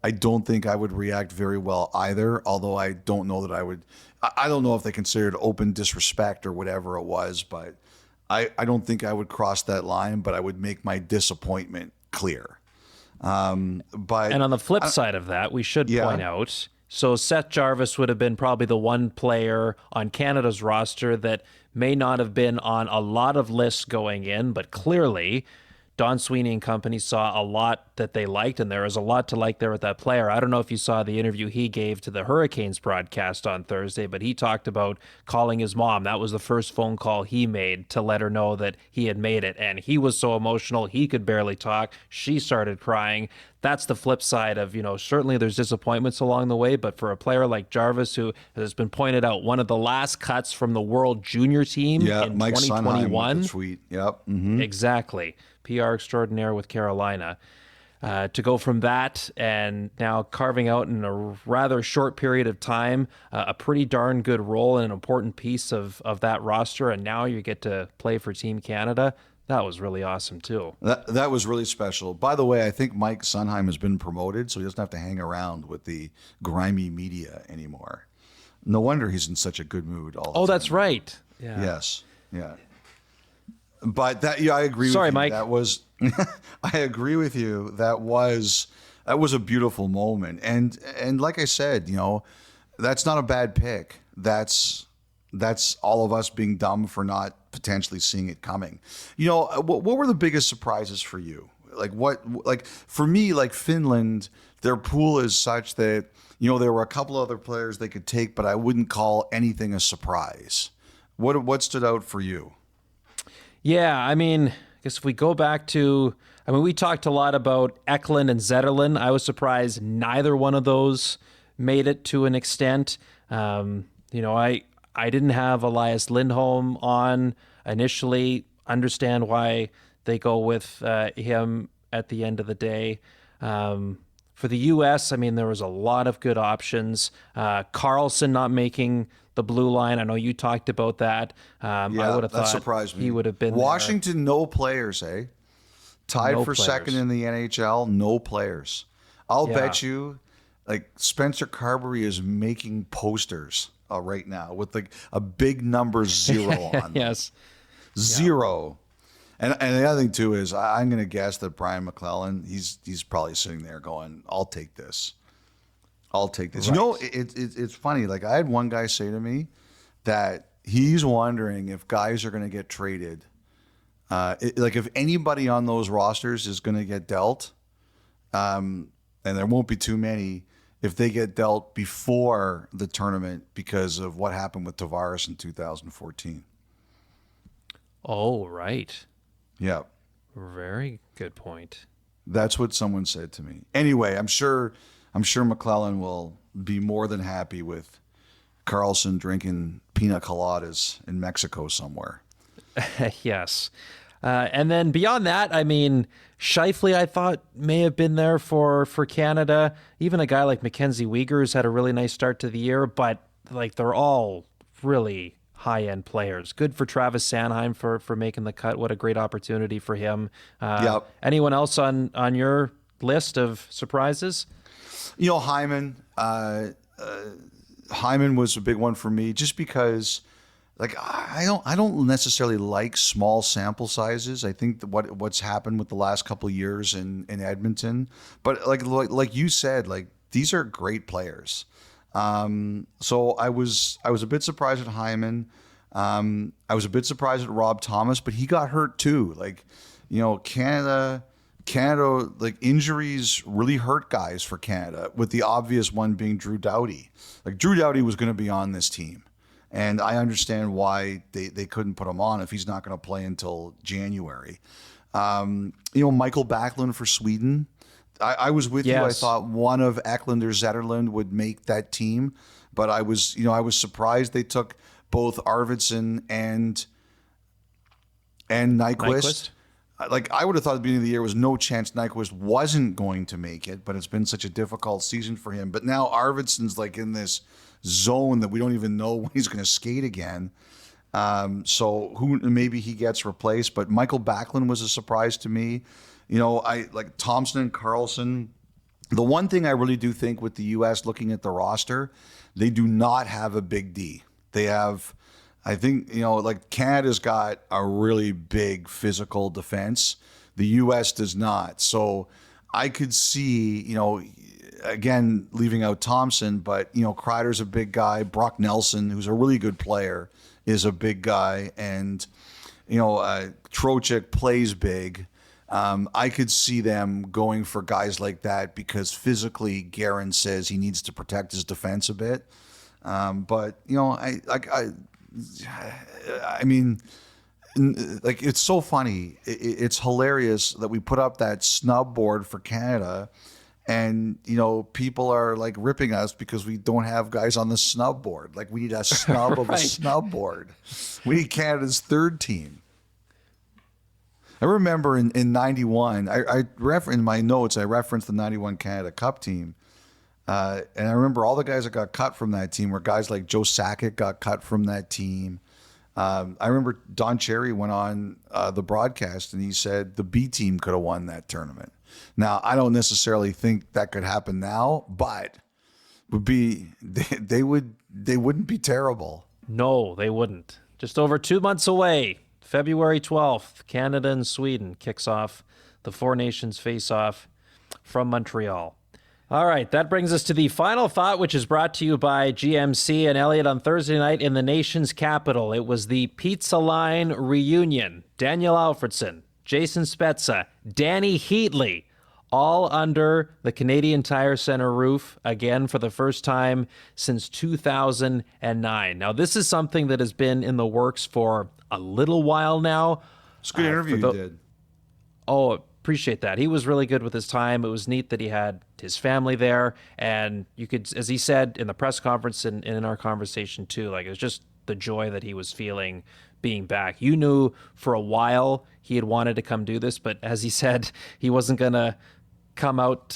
I don't think I would react very well either, although I don't know that I would. I don't know if they considered open disrespect or whatever it was, but I don't think I would cross that line, but I would make my disappointment clear. But and on the flip side of that, we should point out, so Seth Jarvis would have been probably the one player on Canada's roster that may not have been on a lot of lists going in, but clearly Don Sweeney and company saw a lot that they liked, and there was a lot to like there with that player. I don't know if you saw the interview he gave to the Hurricanes broadcast on Thursday, but he talked about calling his mom. That was the first phone call he made to let her know that he had made it, and he was so emotional he could barely talk. She started crying. That's the flip side of, certainly there's disappointments along the way, but for a player like Jarvis, who has been pointed out, one of the last cuts from the World Junior team in Mike Sunheim 2021. with the tweet. Yep. Mm-hmm. Exactly. PR extraordinaire with Carolina. To go from that and now carving out in a rather short period of time a pretty darn good role and an important piece of that roster, and now you get to play for Team Canada. That was really awesome, too. That was really special. By the way, I think Mike Sunheim has been promoted, so he doesn't have to hang around with the grimy media anymore. No wonder he's in such a good mood all the time. Oh, that's right. Yeah. Yes. Yeah. But I agree with you. Sorry, Mike. That was I agree with you. That was a beautiful moment. And like I said, that's not a bad pick. That's all of us being dumb for not potentially seeing it coming. What were the biggest surprises for you? Like for me, like Finland, their pool is such that, there were a couple other players they could take, but I wouldn't call anything a surprise. What stood out for you? Yeah, I guess if we go back to, we talked a lot about Eklund and Zetterlund. I was surprised neither one of those made it to an extent. I didn't have Elias Lindholm on initially. Understand why they go with him at the end of the day. For the U.S., there was a lot of good options. Carlson not making the blue line. I know you talked about that. I would have thought surprised me. He would have been Washington, there. No players, eh? Tied No for players. second in the NHL, no players. I'll Yeah. bet you, Spencer Carberry is making posters right now with a big number 0 on them. Yes. 0. And the other thing too is I'm going to guess that Brian McClellan, he's probably sitting there going, I'll take this. I'll take this. Right. It's funny. Like I had one guy say to me that he's wondering if guys are going to get traded. If anybody on those rosters is going to get dealt, and there won't be too many, if they get dealt before the tournament because of what happened with Tavares in 2014. Oh, right. Yeah. Very good point. That's what someone said to me. Anyway, I'm sure McClellan will be more than happy with Carlson drinking pina coladas in Mexico somewhere. Yes. And then beyond that, Scheifele, I thought, may have been there for Canada. Even a guy like Mackenzie Weegar's had a really nice start to the year, but they're all really high-end players. Good for Travis Sanheim for making the cut. What a great opportunity for him. Yep. Anyone else on your list of surprises? Hyman. Hyman was a big one for me just because I don't necessarily like small sample sizes. I think that what's happened with the last couple of years in Edmonton, but like you said, these are great players. So I was a bit surprised at Hyman. I was a bit surprised at Rob Thomas, but he got hurt too. Canada, injuries really hurt guys for Canada, with the obvious one being Drew Doughty. Drew Doughty was going to be on this team. And I understand why they couldn't put him on if he's not going to play until January. Michael Backlund for Sweden. I was with you. I Yes. thought one of Eklund or Zetterlund would make that team, but I was surprised they took both Arvidsson and Nyquist. I would have thought at the beginning of the year was no chance Nyquist wasn't going to make it, but it's been such a difficult season for him. But now Arvidsson's in this zone that we don't even know when he's going to skate again. So maybe he gets replaced, but Michael Backlund was a surprise to me. I like Thompson and Carlson. The one thing I really do think with the U.S. looking at the roster, they do not have a big D. They have, I think, Canada's got a really big physical defense. The U.S. does not. So I could see, again, leaving out Thompson, but, Kreider's a big guy. Brock Nelson, who's a really good player, is a big guy. And, Trocheck plays big. I could see them going for guys like that because physically, Guerin says he needs to protect his defense a bit. But I mean, like, it's so funny. It's hilarious that we put up that snub board for Canada, and people are like ripping us because we don't have guys on the snub board. Like, we need a snub of a snub board. We need Canada's third team. I remember in 91, in my notes, I referenced the 91 Canada Cup team. And I remember all the guys that got cut from that team were guys like Joe Sakic got cut from that team. I remember Don Cherry went on the broadcast and he said the B team could have won that tournament. Now, I don't necessarily think that could happen now, but they wouldn't be terrible. No, they wouldn't. Just over 2 months away, February 12th, Canada and Sweden kicks off the Four Nations face-off from Montreal. All right, that brings us to the final thought, which is brought to you by GMC and Elliot on Thursday night in the nation's capital. It was the Pizza Line reunion. Daniel Alfredsson, Jason Spezza, Danny Heatley, all under the Canadian Tire Center roof, again for the first time since 2009. Now, this is something that has been in the works for a little while now. It's a good interview you did. Oh, appreciate that. He was really good with his time. It was neat that he had his family there. And you could, as he said in the press conference and in our conversation too, like, it was just the joy that he was feeling being back. You knew for a while he had wanted to come do this, but as he said, he wasn't going to come out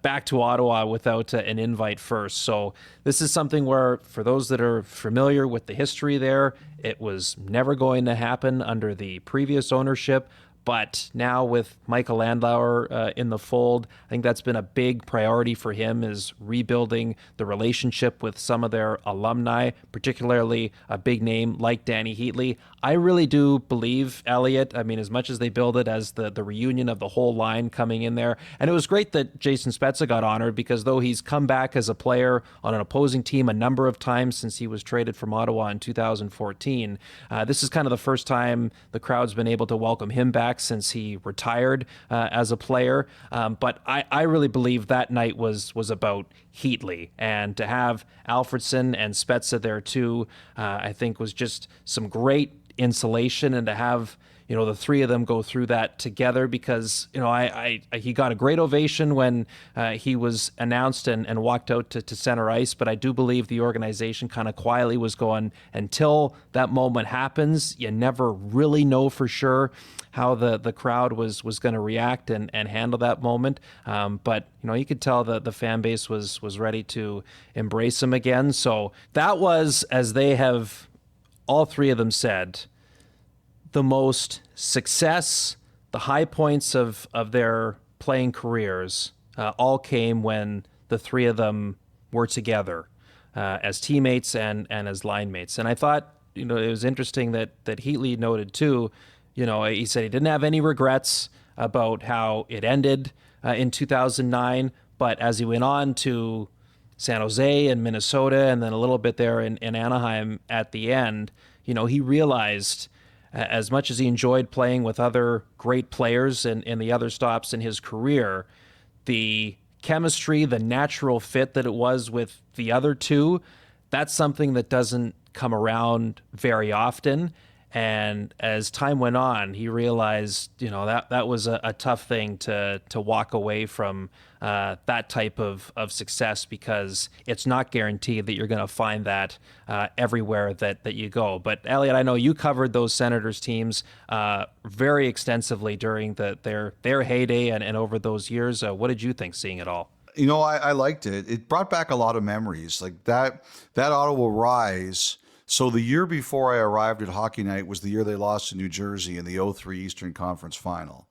back to Ottawa without an invite first. So this is something where, for those that are familiar with the history there, it was never going to happen under the previous ownership. But now with Michael Landauer in the fold, I think that's been a big priority for him, is rebuilding the relationship with some of their alumni, particularly a big name like Danny Heatley. I really do believe, Elliot, I mean, as much as they build it as the reunion of the whole line coming in there. And it was great that Jason Spezza got honored, because though he's come back as a player on an opposing team a number of times since he was traded from Ottawa in 2014, this is kind of the first time the crowd's been able to welcome him back since he retired as a player. But I really believe that night was about Heatley, and to have Alfredsson and Spezza there too, I think was just some great insulation, and to have the three of them go through that together, because he got a great ovation when he was announced and walked out to center ice. But I do believe the organization kind of quietly was going, until that moment happens, you never really know for sure how the crowd was going to react and handle that moment. But you could tell that the fan base was ready to embrace him again. So that was, as they have all three of them said, the most success, the high points of their playing careers all came when the three of them were together as teammates and as line mates. And I thought, it was interesting that Heatley noted too, he said he didn't have any regrets about how it ended in 2009, but as he went on to San Jose and Minnesota, and then a little bit there in Anaheim at the end, he realized, as much as he enjoyed playing with other great players in the other stops in his career, the chemistry, the natural fit that it was with the other two, that's something that doesn't come around very often. And as time went on, he realized, that was a tough thing to walk away from that type of success, because it's not guaranteed that you're going to find that everywhere that you go. But Elliot, I know you covered those Senators teams very extensively during their heyday and over those years. What did you think seeing it all? I liked it. It brought back a lot of memories, like that Ottawa Rise. So the year before I arrived at Hockey Night was the year they lost to New Jersey in the 2003 Eastern Conference Final.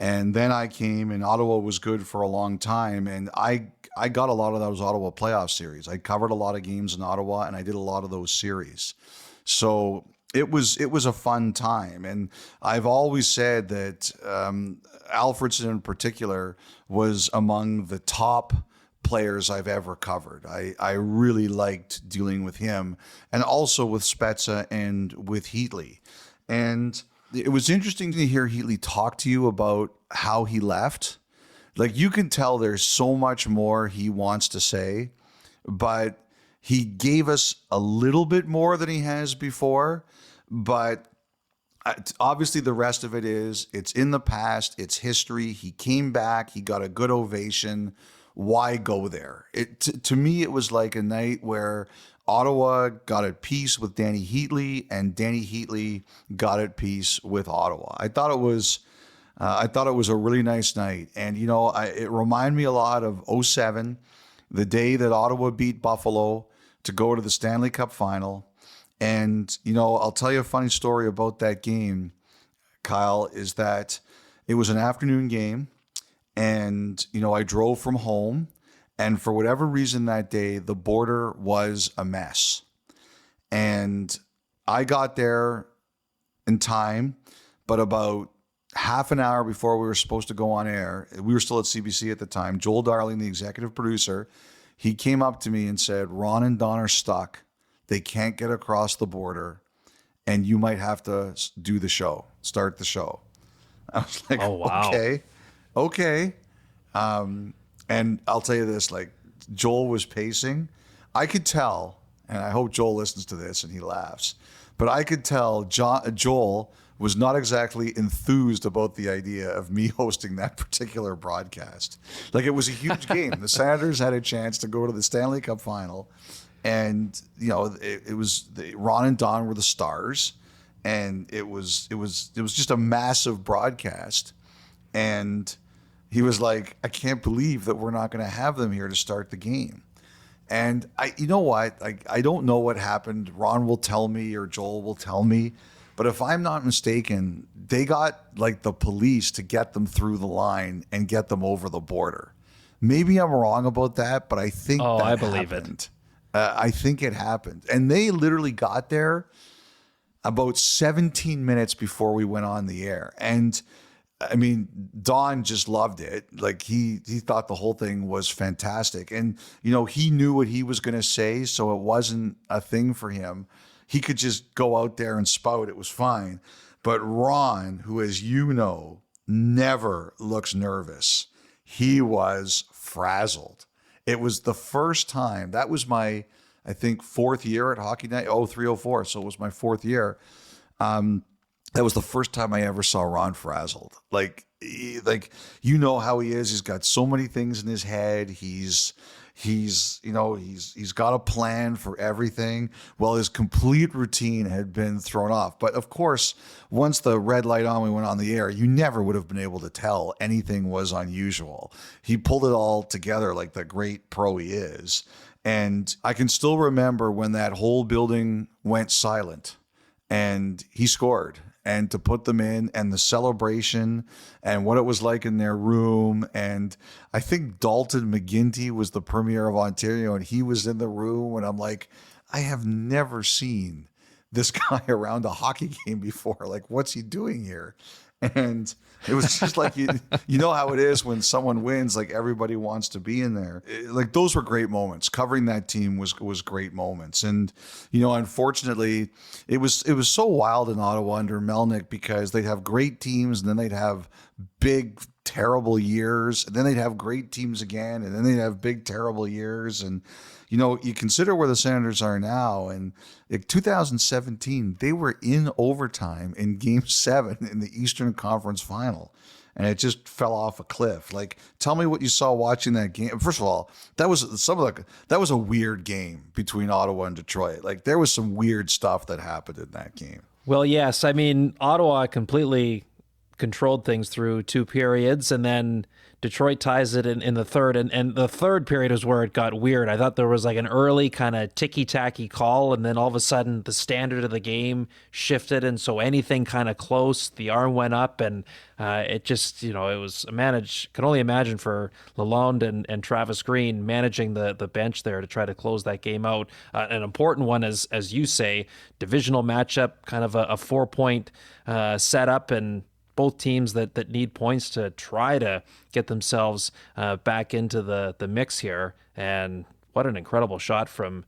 And then I came, and Ottawa was good for a long time. And I got a lot of those Ottawa playoff series. I covered a lot of games in Ottawa, and I did a lot of those series. So it was a fun time. And I've always said that Alfredsson in particular was among the top players I've ever covered. I really liked dealing with him, and also with Spezza and with Heatley. And it was interesting to hear Heatley talk to you about how he left. Like, you can tell there's so much more he wants to say, but he gave us a little bit more than he has before. But obviously the rest of it is, it's in the past, it's history. He came back, he got a good ovation. Why go there? To me, it was like a night where Ottawa got at peace with Danny Heatley, and Danny Heatley got at peace with Ottawa. I thought it was a really nice night, and it reminded me a lot of '07, the day that Ottawa beat Buffalo to go to the Stanley Cup final. And I'll tell you a funny story about that game, Kyle, is that it was an afternoon game, and I drove from home. And for whatever reason that day, the border was a mess. And I got there in time, but about half an hour before we were supposed to go on air, we were still at CBC at the time, Joel Darling, the executive producer, he came up to me and said, Ron and Don are stuck. They can't get across the border, and you might have to do the show, start the show. I was like, oh, wow. Okay. And I'll tell you this, like, Joel was pacing. I could tell, and I hope Joel listens to this and he laughs, but I could tell Joel was not exactly enthused about the idea of me hosting that particular broadcast. Like, it was a huge game. The Senators had a chance to go to the Stanley Cup final, and it was Ron and Don were the stars, and it was just a massive broadcast. And he was like, I can't believe that we're not going to have them here to start the game. And you know what? I don't know what happened. Ron will tell me, or Joel will tell me. But if I'm not mistaken, they got like the police to get them through the line and get them over the border. Maybe I'm wrong about that, but I think I believe happened. I think it happened. And they literally got there about 17 minutes before we went on the air. And I mean, Don just loved it. Like, he thought the whole thing was fantastic. And, he knew what he was going to say, so it wasn't a thing for him. He could just go out there and spout. It was fine. But Ron, who, as you know, never looks nervous, he was frazzled. It was the first time. That was my, I think, fourth year at Hockey Night, 03-04. So it was my fourth year. That was the first time I ever saw Ron frazzled. Like you know how he is. He's got so many things in his head. He's got a plan for everything. Well, his complete routine had been thrown off. But of course, once the red light on, we went on the air, you never would have been able to tell anything was unusual. He pulled it all together like the great pro he is. And I can still remember when that whole building went silent and he scored. And to put them in, and the celebration, and what it was like in their room. And I think Dalton McGuinty was the premier of Ontario, and he was in the room. And I'm like, I have never seen this guy around a hockey game before. Like, what's he doing here? And it was just like, you know how it is when someone wins, like everybody wants to be in there. Like, those were great moments. Covering that team was great moments. And, unfortunately, it was so wild in Ottawa under Melnyk, because they'd have great teams and then they'd have big, terrible years. And then they'd have great teams again. And then they'd have big, terrible years. And, you consider where the Senators are now, and in 2017, they were in overtime in Game 7 in the Eastern Conference Final, and it just fell off a cliff. Like, tell me what you saw watching that game. First of all, that was a weird game between Ottawa and Detroit. Like, there was some weird stuff that happened in that game. Well, yes, I mean, Ottawa completely controlled things through two periods, and then Detroit ties it in the third, and the third period is where it got weird. I thought there was like an early kind of ticky-tacky call, and then all of a sudden the standard of the game shifted, and so anything kind of close, the arm went up, and it just, it was can only imagine for Lalonde and Travis Green managing the bench there to try to close that game out. An important one, as you say, divisional matchup, kind of a 4-point setup, and both teams that need points to try to get themselves back into the mix here. And what an incredible shot from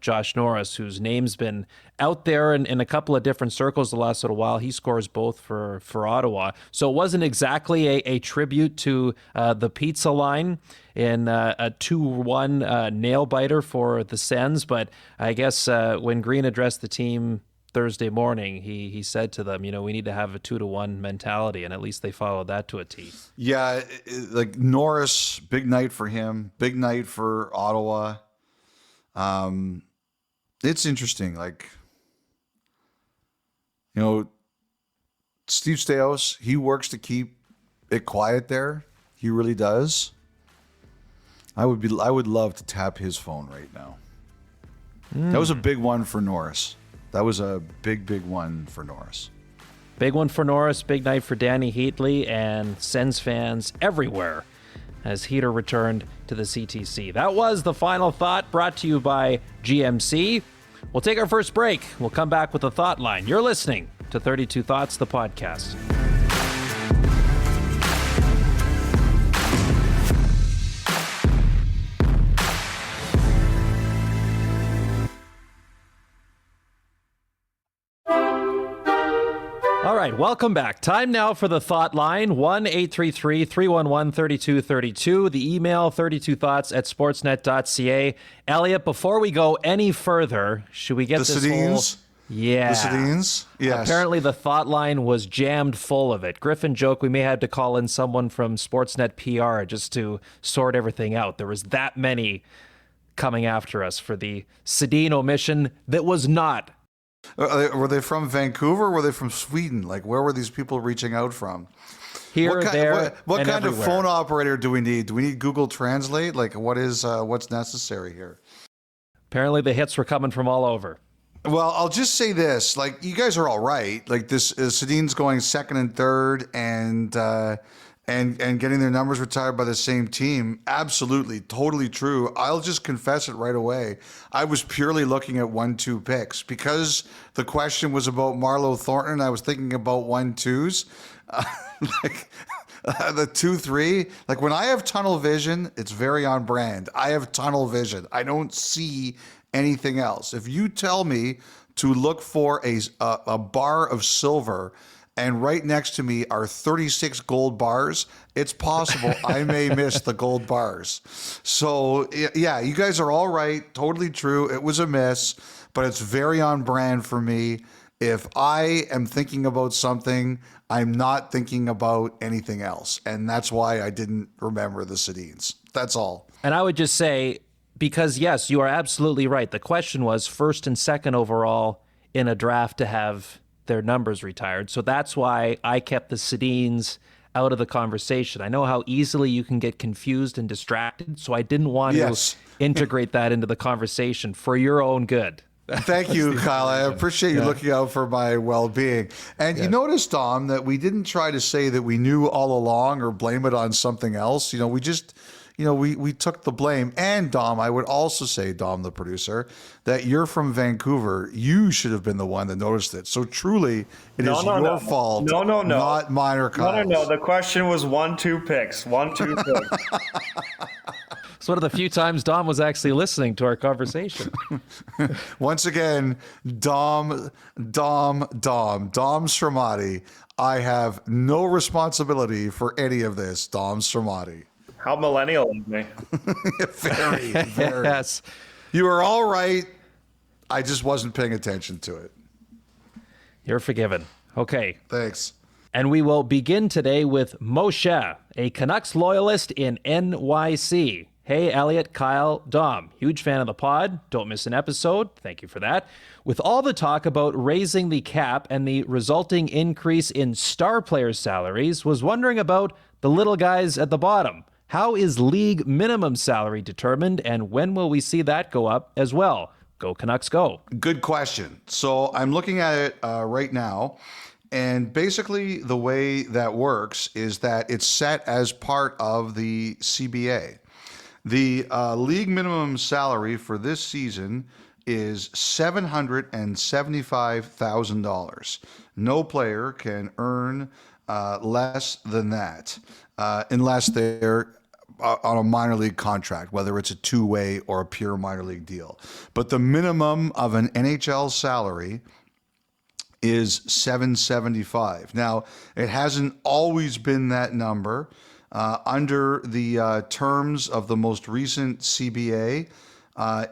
Josh Norris, whose name's been out there in a couple of different circles the last little while. He scores both for Ottawa. So it wasn't exactly a tribute to the pizza line in a 2-1 nail-biter for the Sens, but I guess when Green addressed the team Thursday morning, he said to them, we need to have a 2-1 mentality, and at least they followed that to a T. Yeah, like Norris, big night for him, big night for Ottawa. It's interesting, Steve Staios, he works to keep it quiet there. He really does. I would love to tap his phone right now. That was a big one for Norris. That was a big, big one for Norris. Big one for Norris, big night for Danny Heatley and Sens fans everywhere as Heater returned to the CTC. That was the final thought, brought to you by GMC. We'll take our first break. We'll come back with a thought line. You're listening to 32 Thoughts, the podcast. All right, welcome back. Time now for the thought line, 1-833-311-3232. The email, 32thoughts@sportsnet.ca. Elliot, before we go any further, should we get The this Sedins? Yeah. The Sedins? Yes. Apparently the thought line was jammed full of it. Griffin joked we may have to call in someone from Sportsnet PR just to sort everything out. There was that many coming after us for the Sedin omission that was not. Were they from Vancouver or were they from Sweden? Where were these people reaching out from? Here, there, what and kind everywhere. of phone operator do we need? Do we need Google Translate? What's necessary here? Apparently the hits were coming from all over. Well, I'll just say this: you guys are all right. This Sedin's going second and third, and getting their numbers retired by the same team. Absolutely, totally true. I'll just confess it right away. I was purely looking at 1-2 picks because the question was about Marlo Thornton. I was thinking about 1-2s, the 2-3. When I have tunnel vision, it's very on brand. I have tunnel vision. I don't see anything else. If you tell me to look for a bar of silver and right next to me are 36 gold bars, it's possible I may miss the gold bars. So, yeah, you guys are all right. Totally true. It was a miss, but it's very on brand for me. If I am thinking about something, I'm not thinking about anything else. And that's why I didn't remember the Sedins. That's all. And I would just say, because yes, you are absolutely right. The question was first and second overall in a draft to have their numbers retired. So that's why I kept the Sedins out of the conversation. I know how easily you can get confused and distracted, so I didn't want to integrate that into the conversation for your own good. Thank you, Kyle. I appreciate you looking out for my well-being. And you notice, Dom, that we didn't try to say that we knew all along or blame it on something else. We just... we took the blame. And Dom, I would also say, Dom, the producer, that you're from Vancouver. You should have been the one that noticed it. So truly, it is your fault. No. Not mine or Kyle's. No. The question was 1-2 picks. 1-2 picks. It's one of the few times Dom was actually listening to our conversation. Once again, Dom Sramati. I have no responsibility for any of this, Dom Sramati. How millennial of me. Very, very. Yes. You were all right. I just wasn't paying attention to it. You're forgiven. Okay. Thanks. And we will begin today with Moshe, a Canucks loyalist in NYC. Hey, Elliot, Kyle, Dom. Huge fan of the pod. Don't miss an episode. Thank you for that. With all the talk about raising the cap and the resulting increase in star players' salaries, was wondering about the little guys at the bottom. How is league minimum salary determined, and when will we see that go up as well? Go Canucks, go. Good question. So I'm looking at it right now, and basically the way that works is that it's set as part of the CBA. The league minimum salary for this season is $775,000. No player can earn less than that unless they're on a minor league contract, whether it's a two-way or a pure minor league deal. But the minimum of an NHL salary is $775. Now, it hasn't always been that number. Under the terms of the most recent CBA,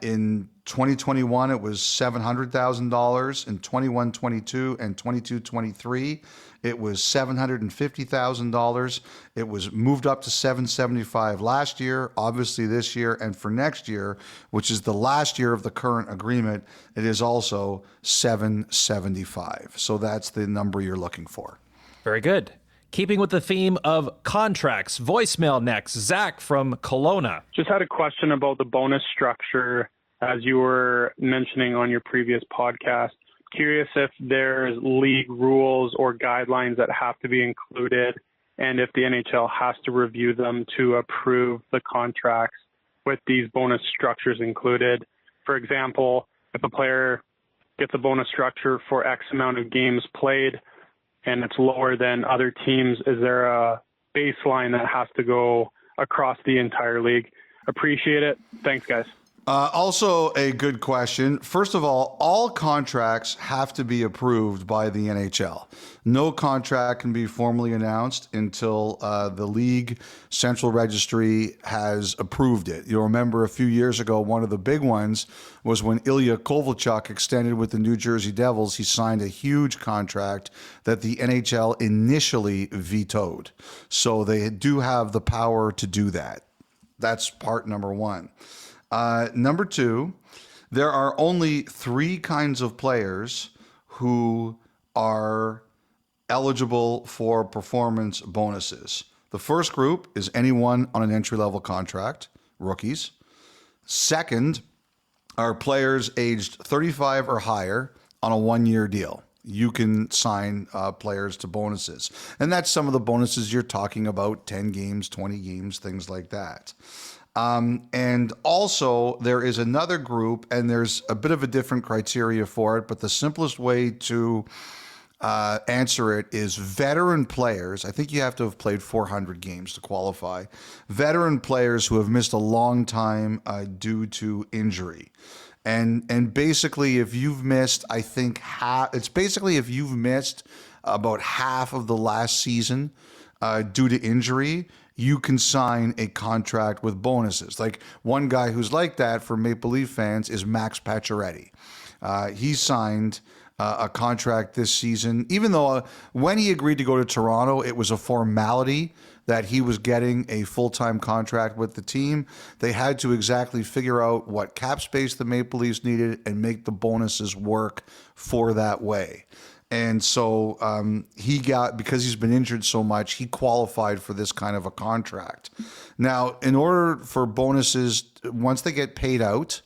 in 2021, it was $700,000. In 21-22 and 22-23, it was $750,000. It was moved up to $775 last year, obviously this year, and for next year, which is the last year of the current agreement, it is also $775. So that's the number you're looking for. Very good. Keeping with the theme of contracts, voicemail next. Zach from Kelowna. Just had a question about the bonus structure, as you were mentioning on your previous podcast. Curious if there's league rules or guidelines that have to be included, and if the NHL has to review them to approve the contracts with these bonus structures included. For example, if a player gets a bonus structure for X amount of games played and it's lower than other teams, is there a baseline that has to go across the entire league? Appreciate it. Thanks, guys. Also a good question. First of all contracts have to be approved by the NHL. No contract can be formally announced until the league central registry has approved it. You'll remember a few years ago, one of the big ones was when Ilya Kovalchuk extended with the New Jersey Devils. He signed a huge contract that the NHL initially vetoed. So they do have the power to do that. That's part number one. Number two, there are only three kinds of players who are eligible for performance bonuses. The first group is anyone on an entry-level contract, rookies. Second are players aged 35 or higher on a one-year deal. You can sign players to bonuses. And that's some of the bonuses you're talking about, 10 games, 20 games, things like that. And also there is another group, and there's a bit of a different criteria for it, but the simplest way to answer it is veteran players. I think you have to have played 400 games to qualify. Veteran players who have missed a long time due to injury. And basically, if you've missed, I think if you've missed about half of the last season due to injury, you can sign a contract with bonuses. Like one guy who's like that for Maple Leaf fans is Max Pacioretty. He signed a contract this season, even though when he agreed to go to Toronto, it was a formality that he was getting a full-time contract with the team. They had to exactly figure out what cap space the Maple Leafs needed and make the bonuses work for that way. And so because he's been injured so much, he qualified for this kind of a contract. Now, in order for bonuses, once they get paid out,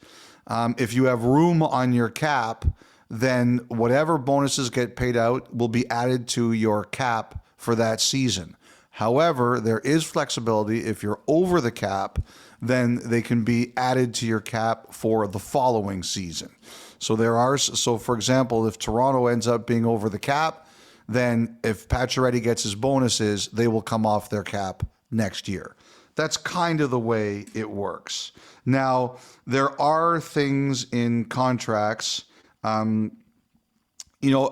if you have room on your cap, then whatever bonuses get paid out will be added to your cap for that season. However, there is flexibility. If you're over the cap, then they can be added to your cap for the following season. So for example, if Toronto ends up being over the cap, then if Pacioretty gets his bonuses, they will come off their cap next year. That's kind of the way it works. Now, there are things in contracts,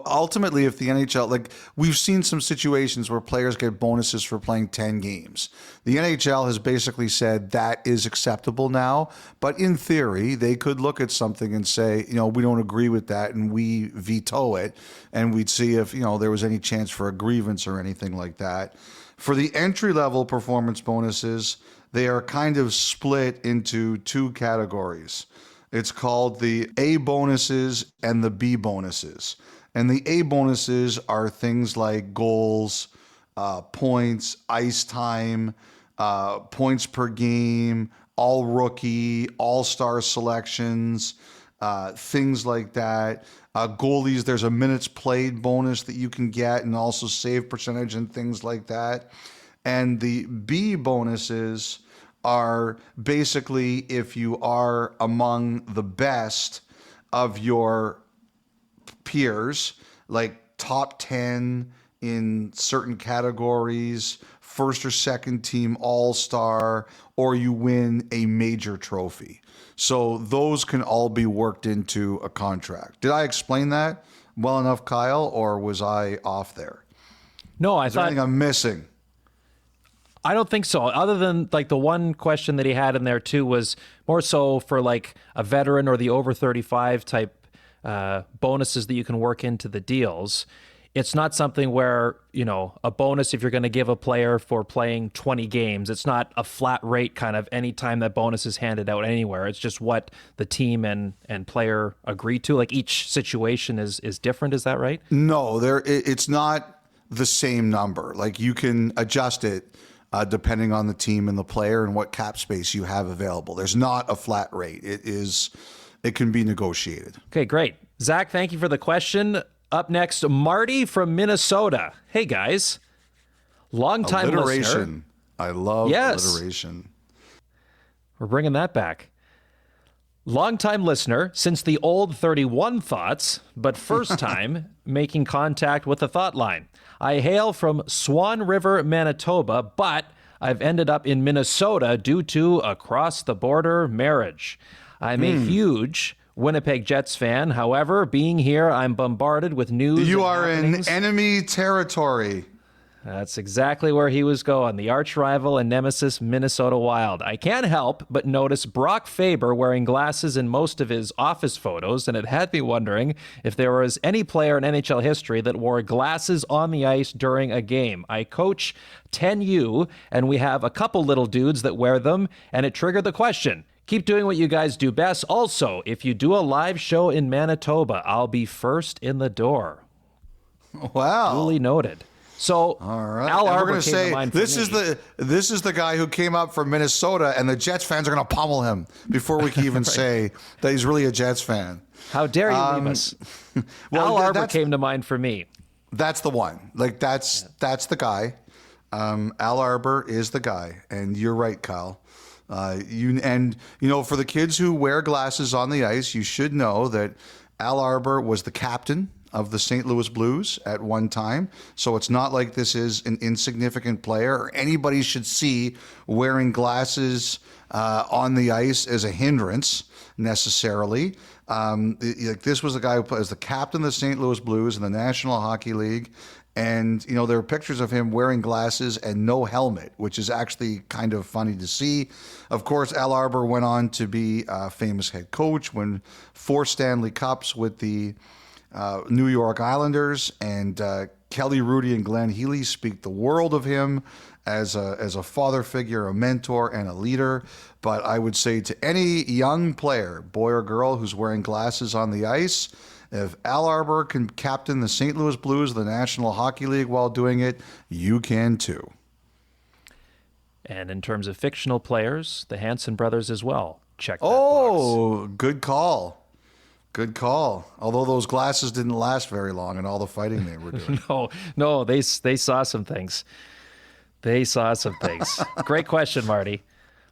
ultimately, if the NHL, like we've seen some situations where players get bonuses for playing 10 games. The NHL has basically said that is acceptable now, but in theory, they could look at something and say, we don't agree with that and we veto it. And we'd see if, there was any chance for a grievance or anything like that. For the entry-level performance bonuses, they are kind of split into two categories. It's called the A bonuses and the B bonuses. And the A bonuses are things like goals, points, ice time, points per game, all rookie, all-star selections, things like that. Goalies, there's a minutes played bonus that you can get, and also save percentage and things like that. And the B bonuses are basically if you are among the best of your peers, like top 10 in certain categories, first or second team all-star, or you win a major trophy. So those can all be worked into a contract. Did I explain that well enough, Kyle, or was I off there? No, I Is there thought anything I'm missing? I don't think so. Other than like the one question that he had in there too was more so for like a veteran or the over 35 type bonuses that you can work into the deals. It's not something where, you know, a bonus if you're going to give a player for playing 20 games. It's not a flat rate kind of any time that bonus is handed out anywhere. It's just what the team and player agree to. Like each situation is different. Is that right? No, it's not the same number. Like you can adjust it depending on the team and the player and what cap space you have available. There's not a flat rate. It can be negotiated. Okay, great. Zach, thank you for the question. Up next, Marty from Minnesota. Hey, guys. Long-time listener. Alliteration. I love alliteration. We're bringing that back. Long-time listener since the old 31 Thoughts, but first time making contact with the Thought Line. I hail from Swan River, Manitoba, but I've ended up in Minnesota due to across-the-border marriage. I'm a huge Winnipeg Jets fan. However, being here, I'm bombarded with news. You and are happenings. in enemy territory. That's exactly where he was going. The arch rival and nemesis Minnesota Wild. I can't help but notice Brock Faber wearing glasses in most of his office photos, and it had me wondering if there was any player in NHL history that wore glasses on the ice during a game. I coach 10U, and we have a couple little dudes that wear them, and it triggered the question. Keep doing what you guys do best. Also, if you do a live show in Manitoba, I'll be first in the door. Wow. Duly noted. So, All right. Al And we're Arbor going to came to say mind for this me. is the guy who came up from Minnesota, and the Jets fans are going to pummel him before we can even say that he's really a Jets fan. How dare you leave us? Well, Al Arbor that's- came to mind for me. That's the one. Like that's the guy. Al Arbor is the guy, and you're right, Kyle. You know, for the kids who wear glasses on the ice, you should know that Al Arbor was the captain of the St. Louis Blues at one time. So it's not like this is an insignificant player or anybody should see wearing glasses on the ice as a hindrance necessarily. This was the guy who was the captain of the St. Louis Blues in the National Hockey League. And, you know, there are pictures of him wearing glasses and no helmet, which is actually kind of funny to see. Of course, Al Arbor went on to be a famous head coach, won 4 Stanley Cups with the New York Islanders, and Kelly Rudy and Glenn Healy speak the world of him as a father figure, a mentor, and a leader. But I would say to any young player, boy or girl, who's wearing glasses on the ice, if Al Arbor can captain the St. Louis Blues of the National Hockey League while doing it, you can too. And in terms of fictional players, the Hanson brothers as well. Check that Oh, good call. Good call. Although those glasses didn't last very long and all the fighting they were doing. box. No, they saw some things. They saw some things. Great question, Marty.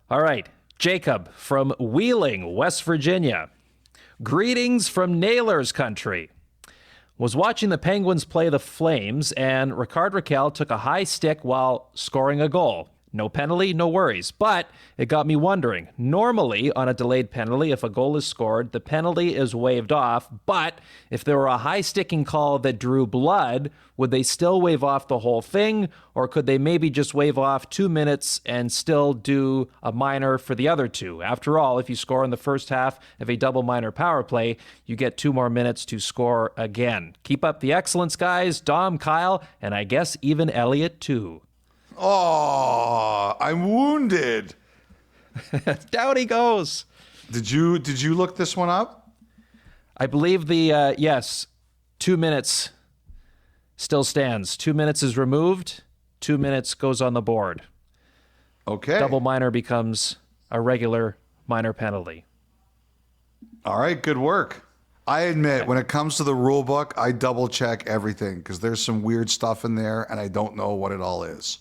All right, Jacob from Wheeling, West Virginia. Greetings from Nailers country. Was watching the Penguins play the Flames, and Ricard Raquel took a high stick while scoring a goal. No penalty, no worries. But it got me wondering. Normally, on a delayed penalty, if a goal is scored, the penalty is waved off. But if there were a high sticking call that drew blood, would they still wave off the whole thing? Or could they maybe just wave off 2 minutes and still do a minor for the other 2? After all, if you score in the first half of a double minor power play, you get 2 more minutes to score again. Keep up the excellence, guys. Dom, Kyle, and I guess even Elliot, too. Oh, I'm wounded. Down he goes. Did you look this one up? I believe the, yes, 2 minutes still stands. 2 minutes is removed. 2 minutes goes on the board. Okay. Double minor becomes a regular minor penalty. All right, good work. I admit, when it comes to the rule book, I double check everything because there's some weird stuff in there and I don't know what it all is.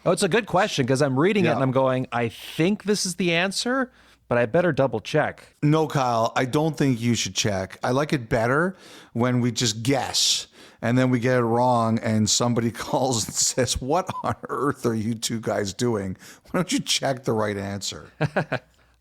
Oh, it's a good question because I'm reading it Yeah. and I'm going, I think this is the answer, but I better double check. No, Kyle, I don't think you should check. I like it better when we just guess and then we get it wrong, and somebody calls and says, "What on earth are you two guys doing? Why don't you check the right answer?"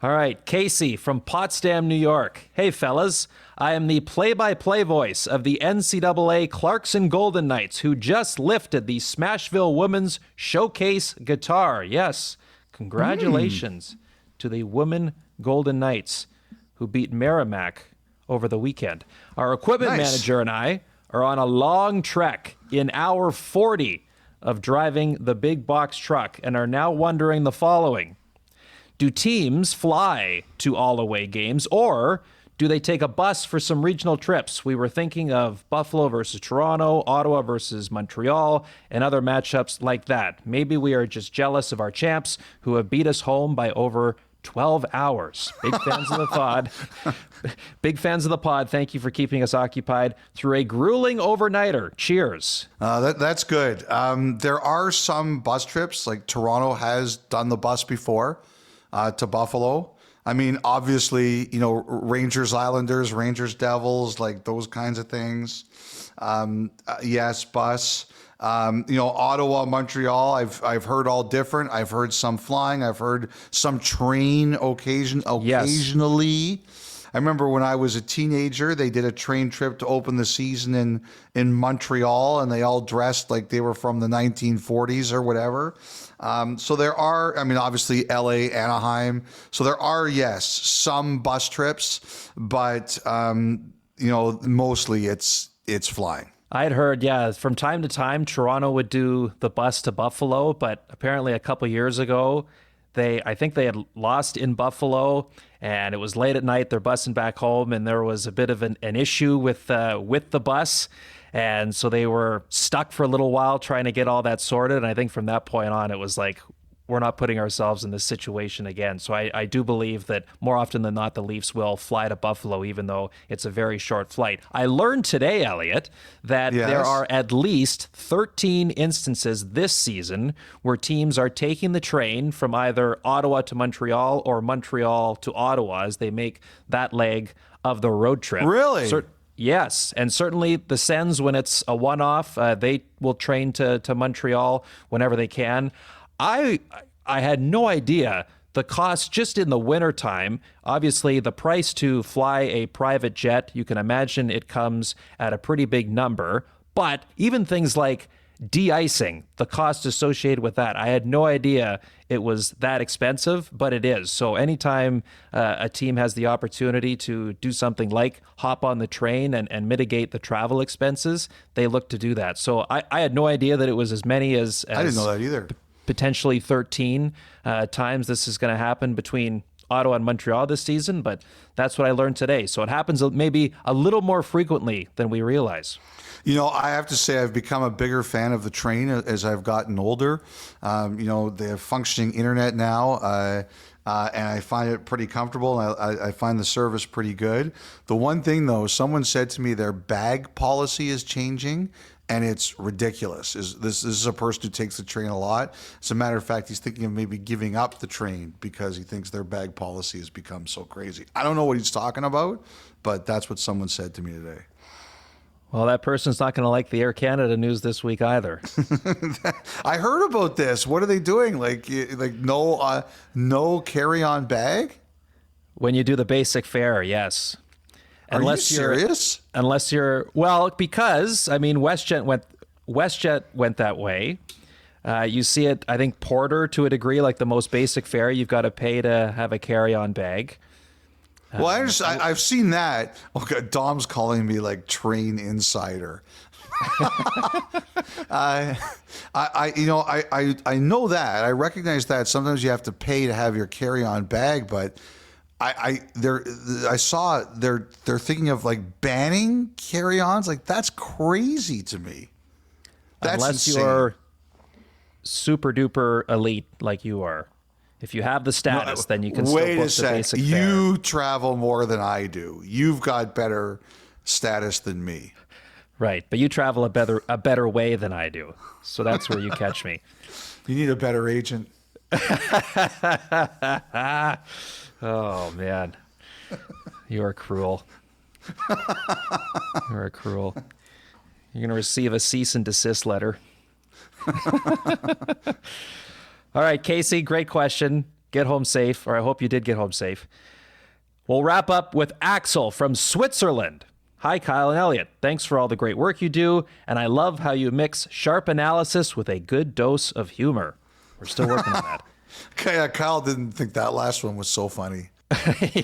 All right, Casey from Potsdam, New York. Hey, fellas. I am the play-by-play voice of the NCAA Clarkson Golden Knights, who just lifted the Smashville Women's Showcase guitar. Yes, congratulations to the Women Golden Knights, who beat Merrimack over the weekend. Our equipment manager and I are on a long trek in hour 40 of driving the big box truck and are now wondering the following. Do teams fly to all away games, or do they take a bus for some regional trips? We were thinking of Buffalo versus Toronto, Ottawa versus Montreal, and other matchups like that. Maybe we are just jealous of our champs who have beat us home by over 12 hours. Big fans of the pod. Big fans of the pod. Thank you for keeping us occupied through a grueling overnighter. Cheers. That's good. There are some bus trips, like Toronto has done the bus before to Buffalo. I mean, obviously, Rangers, Islanders, Rangers, Devils, like those kinds of things. Yes, bus. Ottawa, Montreal, I've heard all different. I've heard some flying. I've heard some train occasionally. I remember when I was a teenager, they did a train trip to open the season in Montreal, and they all dressed like they were from the 1940s or whatever. So there are, obviously LA, Anaheim. So there are, yes, some bus trips, but, mostly it's flying. I had heard, from time to time, Toronto would do the bus to Buffalo, but apparently a couple years ago, I think they had lost in Buffalo, and it was late at night. They're busing back home, and there was a bit of an issue with the bus, and so they were stuck for a little while trying to get all that sorted. And I think from that point on, it was like, we're not putting ourselves in this situation again. So I do believe that more often than not, the Leafs will fly to Buffalo, even though it's a very short flight. I learned today, Elliot, that there are at least 13 instances this season where teams are taking the train from either Ottawa to Montreal or Montreal to Ottawa as they make that leg of the road trip. Really? Yes, and certainly the Sens, when it's a one-off, they will train to Montreal whenever they can. I had no idea the cost just in the wintertime. Obviously, the price to fly a private jet, you can imagine it comes at a pretty big number. But even things like de-icing, the cost associated with that, I had no idea it was that expensive, but it is. So anytime a team has the opportunity to do something like hop on the train and mitigate the travel expenses, they look to do that. So I had no idea that it was as many as I didn't know that either. Potentially 13 times this is going to happen between Ottawa and Montreal this season, but that's what I learned today. So it happens maybe a little more frequently than we realize. I have to say I've become a bigger fan of the train as I've gotten older. They have functioning internet now, and I find it pretty comfortable. I find the service pretty good. The one thing, though, someone said to me their bag policy is changing, and it's ridiculous. This is a person who takes the train a lot. As a matter of fact, he's thinking of maybe giving up the train because he thinks their bag policy has become so crazy. I don't know what he's talking about, but that's what someone said to me today. Well, that person's not going to like the Air Canada news this week either. I heard about this. What are they doing? Like no carry-on bag? When you do the basic fare, yes. Are you serious? Unless you're because WestJet went that way. You see it, I think, Porter to a degree, like the most basic fare. You've got to pay to have a carry-on bag. Well, I've seen that. Okay, Dom's calling me like train insider. I know that. I recognize that. Sometimes you have to pay to have your carry-on bag, but I saw they're thinking of like banning carry-ons. Like that's crazy to me. That's Unless insane. You're super duper elite like you are. If you have the status, then you can still book the basic fare. You travel more than I do. You've got better status than me. Right, but you travel a better way than I do. So that's where you catch me. You need a better agent. Oh, man. You are cruel. You are cruel. You're going to receive a cease and desist letter. All right, Casey, great question. Get home safe, or I hope you did get home safe. We'll wrap up with Axel from Switzerland. Hi, Kyle and Elliot. Thanks for all the great work you do, and I love how you mix sharp analysis with a good dose of humor. We're still working on that. Okay, Kyle didn't think that last one was so funny.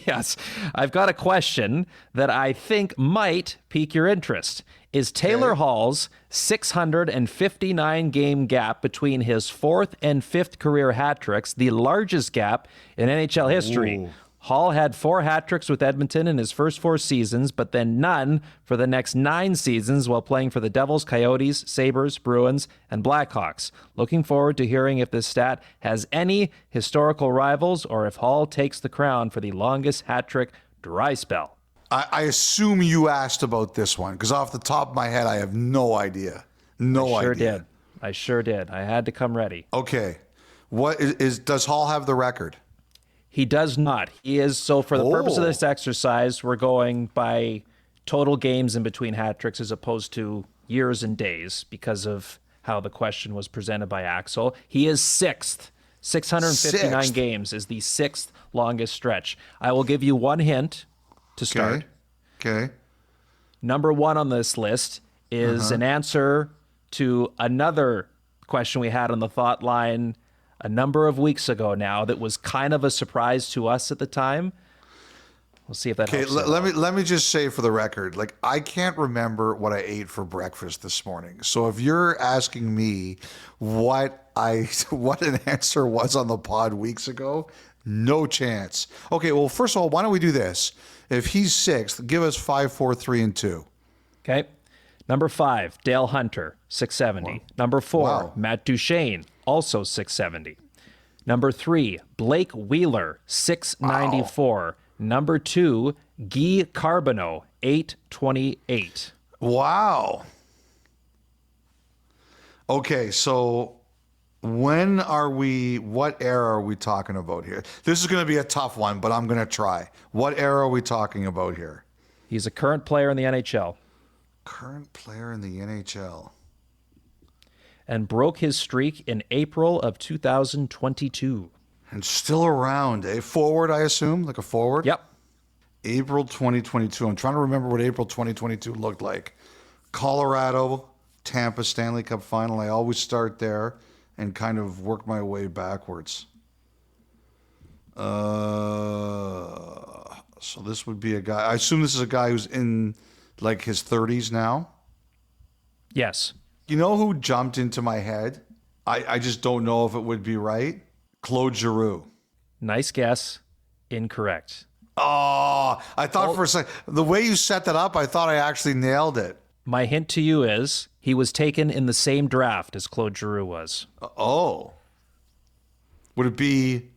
Yes. I've got a question that I think might pique your interest. Is Taylor Hall's 659 game gap between his fourth and fifth career hat tricks the largest gap in NHL history? Ooh. Hall had 4 hat tricks with Edmonton in his first 4 seasons, but then none for the next 9 seasons while playing for the Devils, Coyotes, Sabres, Bruins, and Blackhawks. Looking forward to hearing if this stat has any historical rivals or if Hall takes the crown for the longest hat trick dry spell. I assume you asked about this one, because off the top of my head, I have no idea. I sure did. I had to come ready. Okay. What does Hall have the record? He does not. He is, so for the purpose of this exercise, we're going by total games in between hat tricks as opposed to years and days because of how the question was presented by Axel. He is 6th. 659 games is the 6th longest stretch. I will give you one hint to start. Okay. Number 1 on this list is an answer to another question we had on the thought line a number of weeks ago now that was kind of a surprise to us at the time. We'll see if that helps. Okay, let me just say for the record, like, I can't remember what I ate for breakfast this morning. So if you're asking me what an answer was on the pod weeks ago, no chance. Okay, well, first of all, why don't we do this? If he's 6th, give us 5, 4, 3, and 2. Okay. Number 5, Dale Hunter, 670. Wow. Number 4, Matt Duchene, also 670. Number 3, Blake Wheeler, 694. Wow. Number 2, Guy Carbonneau, 828. Wow. Okay, so what era are we talking about here? This is going to be a tough one, but I'm going to try. What era are we talking about here? He's a current player in the NHL. Current player in the NHL. And broke his streak in April of 2022. And still around, eh? Forward, I assume? Like a forward? Yep. April 2022. I'm trying to remember what April 2022 looked like. Colorado, Tampa Stanley Cup final. I always start there and kind of work my way backwards. So this would be a guy. I assume this is a guy who's in like his 30s now. Yes. You know who jumped into my head? I just don't know if it would be right. Claude Giroux. Nice guess. Incorrect. Oh, I thought for a second, the way you set that up, I thought I actually nailed it. My hint to you is he was taken in the same draft as Claude Giroux was. Oh. Would it be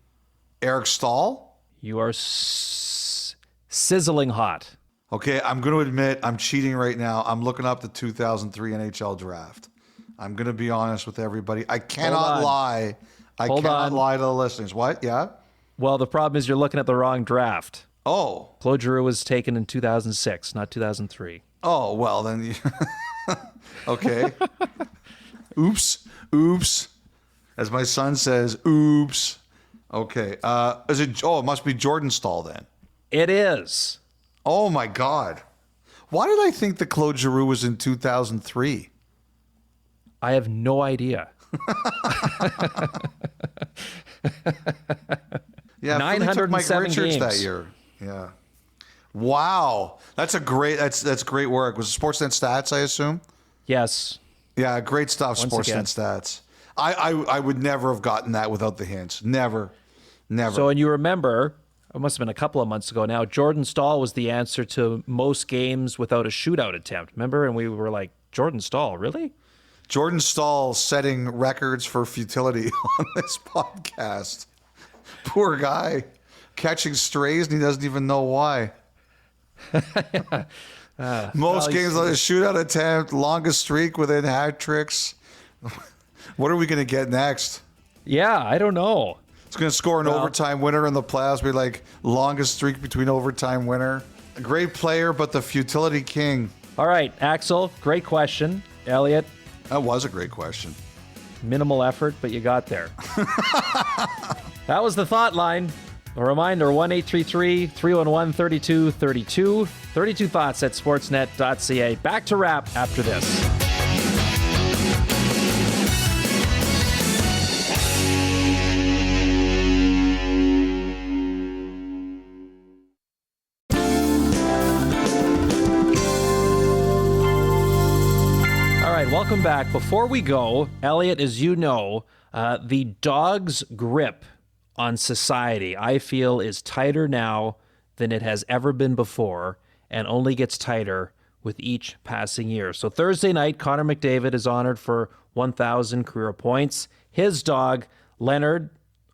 Eric Stahl? You are sizzling hot. Okay, I'm going to admit I'm cheating right now. I'm looking up the 2003 NHL draft. I'm going to be honest with everybody. I cannot lie. I cannot lie to the listeners. What? Yeah? Well, the problem is you're looking at the wrong draft. Oh. Claude Giroux was taken in 2006, not 2003. Oh, well, then. Okay. Oops. As my son says, oops. Okay. It must be Jordan Stahl then. It is. Oh, my God. Why did I think that Claude Giroux was in 2003? I have no idea. Yeah, 907 Mike Richards games that year. Yeah. Wow. That's great work. Was it Sportsnet Stats, I assume? Yes. Yeah, great stuff, Sportsnet Stats. I would never have gotten that without the hints. Never. So, and you remember, it must have been a couple of months ago now, Jordan Stahl was the answer to most games without a shootout attempt. Remember? And we were like, Jordan Stahl, really? Jordan Stahl setting records for futility on this podcast. Poor guy. Catching strays and he doesn't even know why. Most games on a shootout attempt, longest streak within hat tricks. What are we going to get next? Yeah, I don't know. It's going to score an overtime winner in the playoffs. Be like longest streak between overtime winner. A great player, but the futility king. All right, Axel, great question. Elliot, That was a great question. minimal effort, but you got there. That was the Thought Line. A reminder, 1-833-311-3232. 32 Thoughts at sportsnet.ca. Back to wrap after this. All right, welcome back. Before we go, Elliot, as you know, the dog's grip on society, I feel, is tighter now than it has ever been before, and only gets tighter with each passing year. So Thursday night, Connor McDavid is honored for 1,000 career points. His dog, Leonard,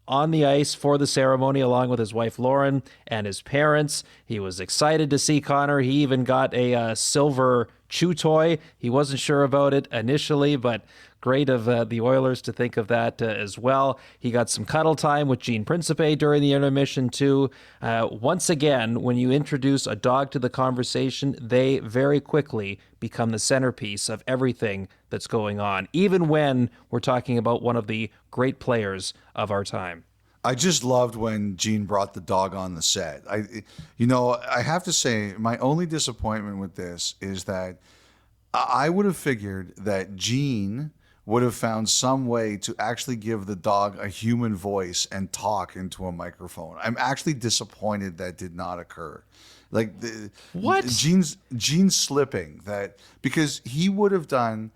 on the ice for the ceremony along with his wife Lauren and his parents. He was excited to see Connor. He even got a silver chew toy. He wasn't sure about it initially, but great of the Oilers to think of that as well. He got some cuddle time with Gene Principe during the intermission too. Once again, when you introduce a dog to the conversation, they very quickly become the centerpiece of everything that's going on, even when we're talking about one of the great players of our time. I just loved when Gene brought the dog on the set. I have to say, my only disappointment with this is that I would have figured that Gene would have found some way to actually give the dog a human voice and talk into a microphone. I'm actually disappointed that did not occur. Like What? Gene's slipping that because he would have done.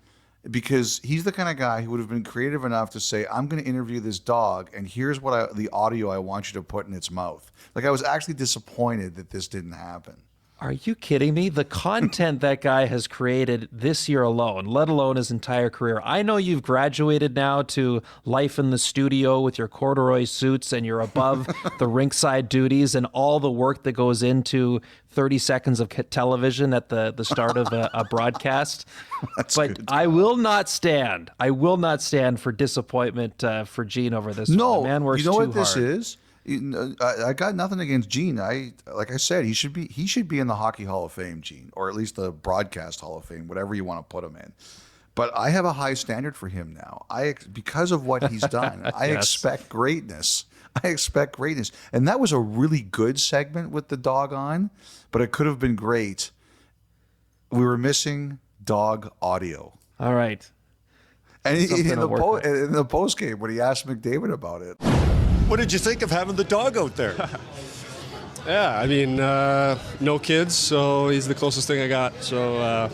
Because he's the kind of guy who would have been creative enough to say, I'm going to interview this dog, and here's the audio I want you to put in its mouth. Like, I was actually disappointed that this didn't happen. Are you kidding me? The content that guy has created this year alone, let alone his entire career. I know you've graduated now to life in the studio with your corduroy suits and you're above the rinkside duties and all the work that goes into 30 seconds of television at the start of a broadcast. But good. I will not stand for disappointment for Gene over this No, one. Man works you know too what this hard. is? I got nothing against Gene. Like I said, he should be in the Hockey Hall of Fame, Gene, or at least the Broadcast Hall of Fame, whatever you want to put him in. But I have a high standard for him now. Because of what he's done, I Yes. expect greatness. And that was a really good segment with the dog on, but it could have been great. We were missing dog audio. All right. And Something in to work with. the post game, when he asked McDavid about it, What did you think of having the dog out there? Yeah, I mean, no kids, so he's the closest thing I got. So,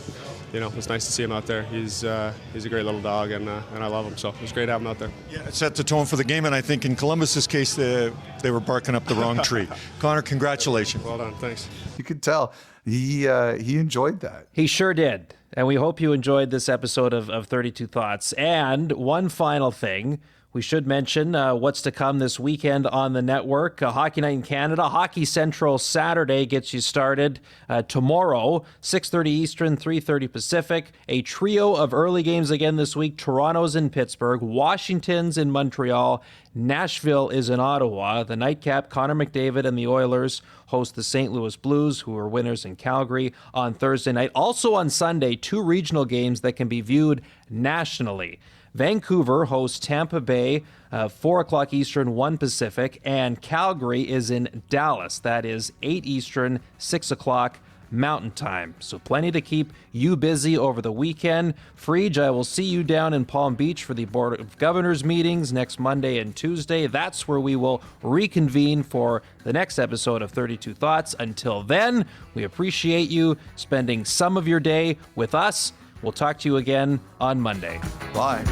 it was nice to see him out there. He's a great little dog, and I love him. So it was great having him out there. Yeah, it set the tone for the game, and I think in Columbus's case, they were barking up the wrong tree. Connor, congratulations. Well done, thanks. you could tell he enjoyed that. He sure did. And we hope you enjoyed this episode of 32 Thoughts. And one final thing, we should mention what's to come this weekend on the network. Hockey Night in Canada, Hockey Central Saturday gets you started tomorrow, 6:30 Eastern, 3:30 Pacific. A trio of early games again this week. Toronto's in Pittsburgh, Washington's in Montreal, Nashville is in Ottawa. The nightcap, Connor McDavid and the Oilers host the St. Louis Blues, who are winners in Calgary on Thursday night. Also on Sunday, two regional games that can be viewed nationally. Vancouver hosts Tampa Bay, 4 o'clock Eastern, 1 Pacific, and Calgary is in Dallas. That is 8 Eastern, 6 o'clock Mountain Time. So plenty to keep you busy over the weekend. Frege, I will see you down in Palm Beach for the Board of Governors meetings next Monday and Tuesday. That's where we will reconvene for the next episode of 32 Thoughts. Until then, we appreciate you spending some of your day with us. We'll talk to you again on Monday. Bye.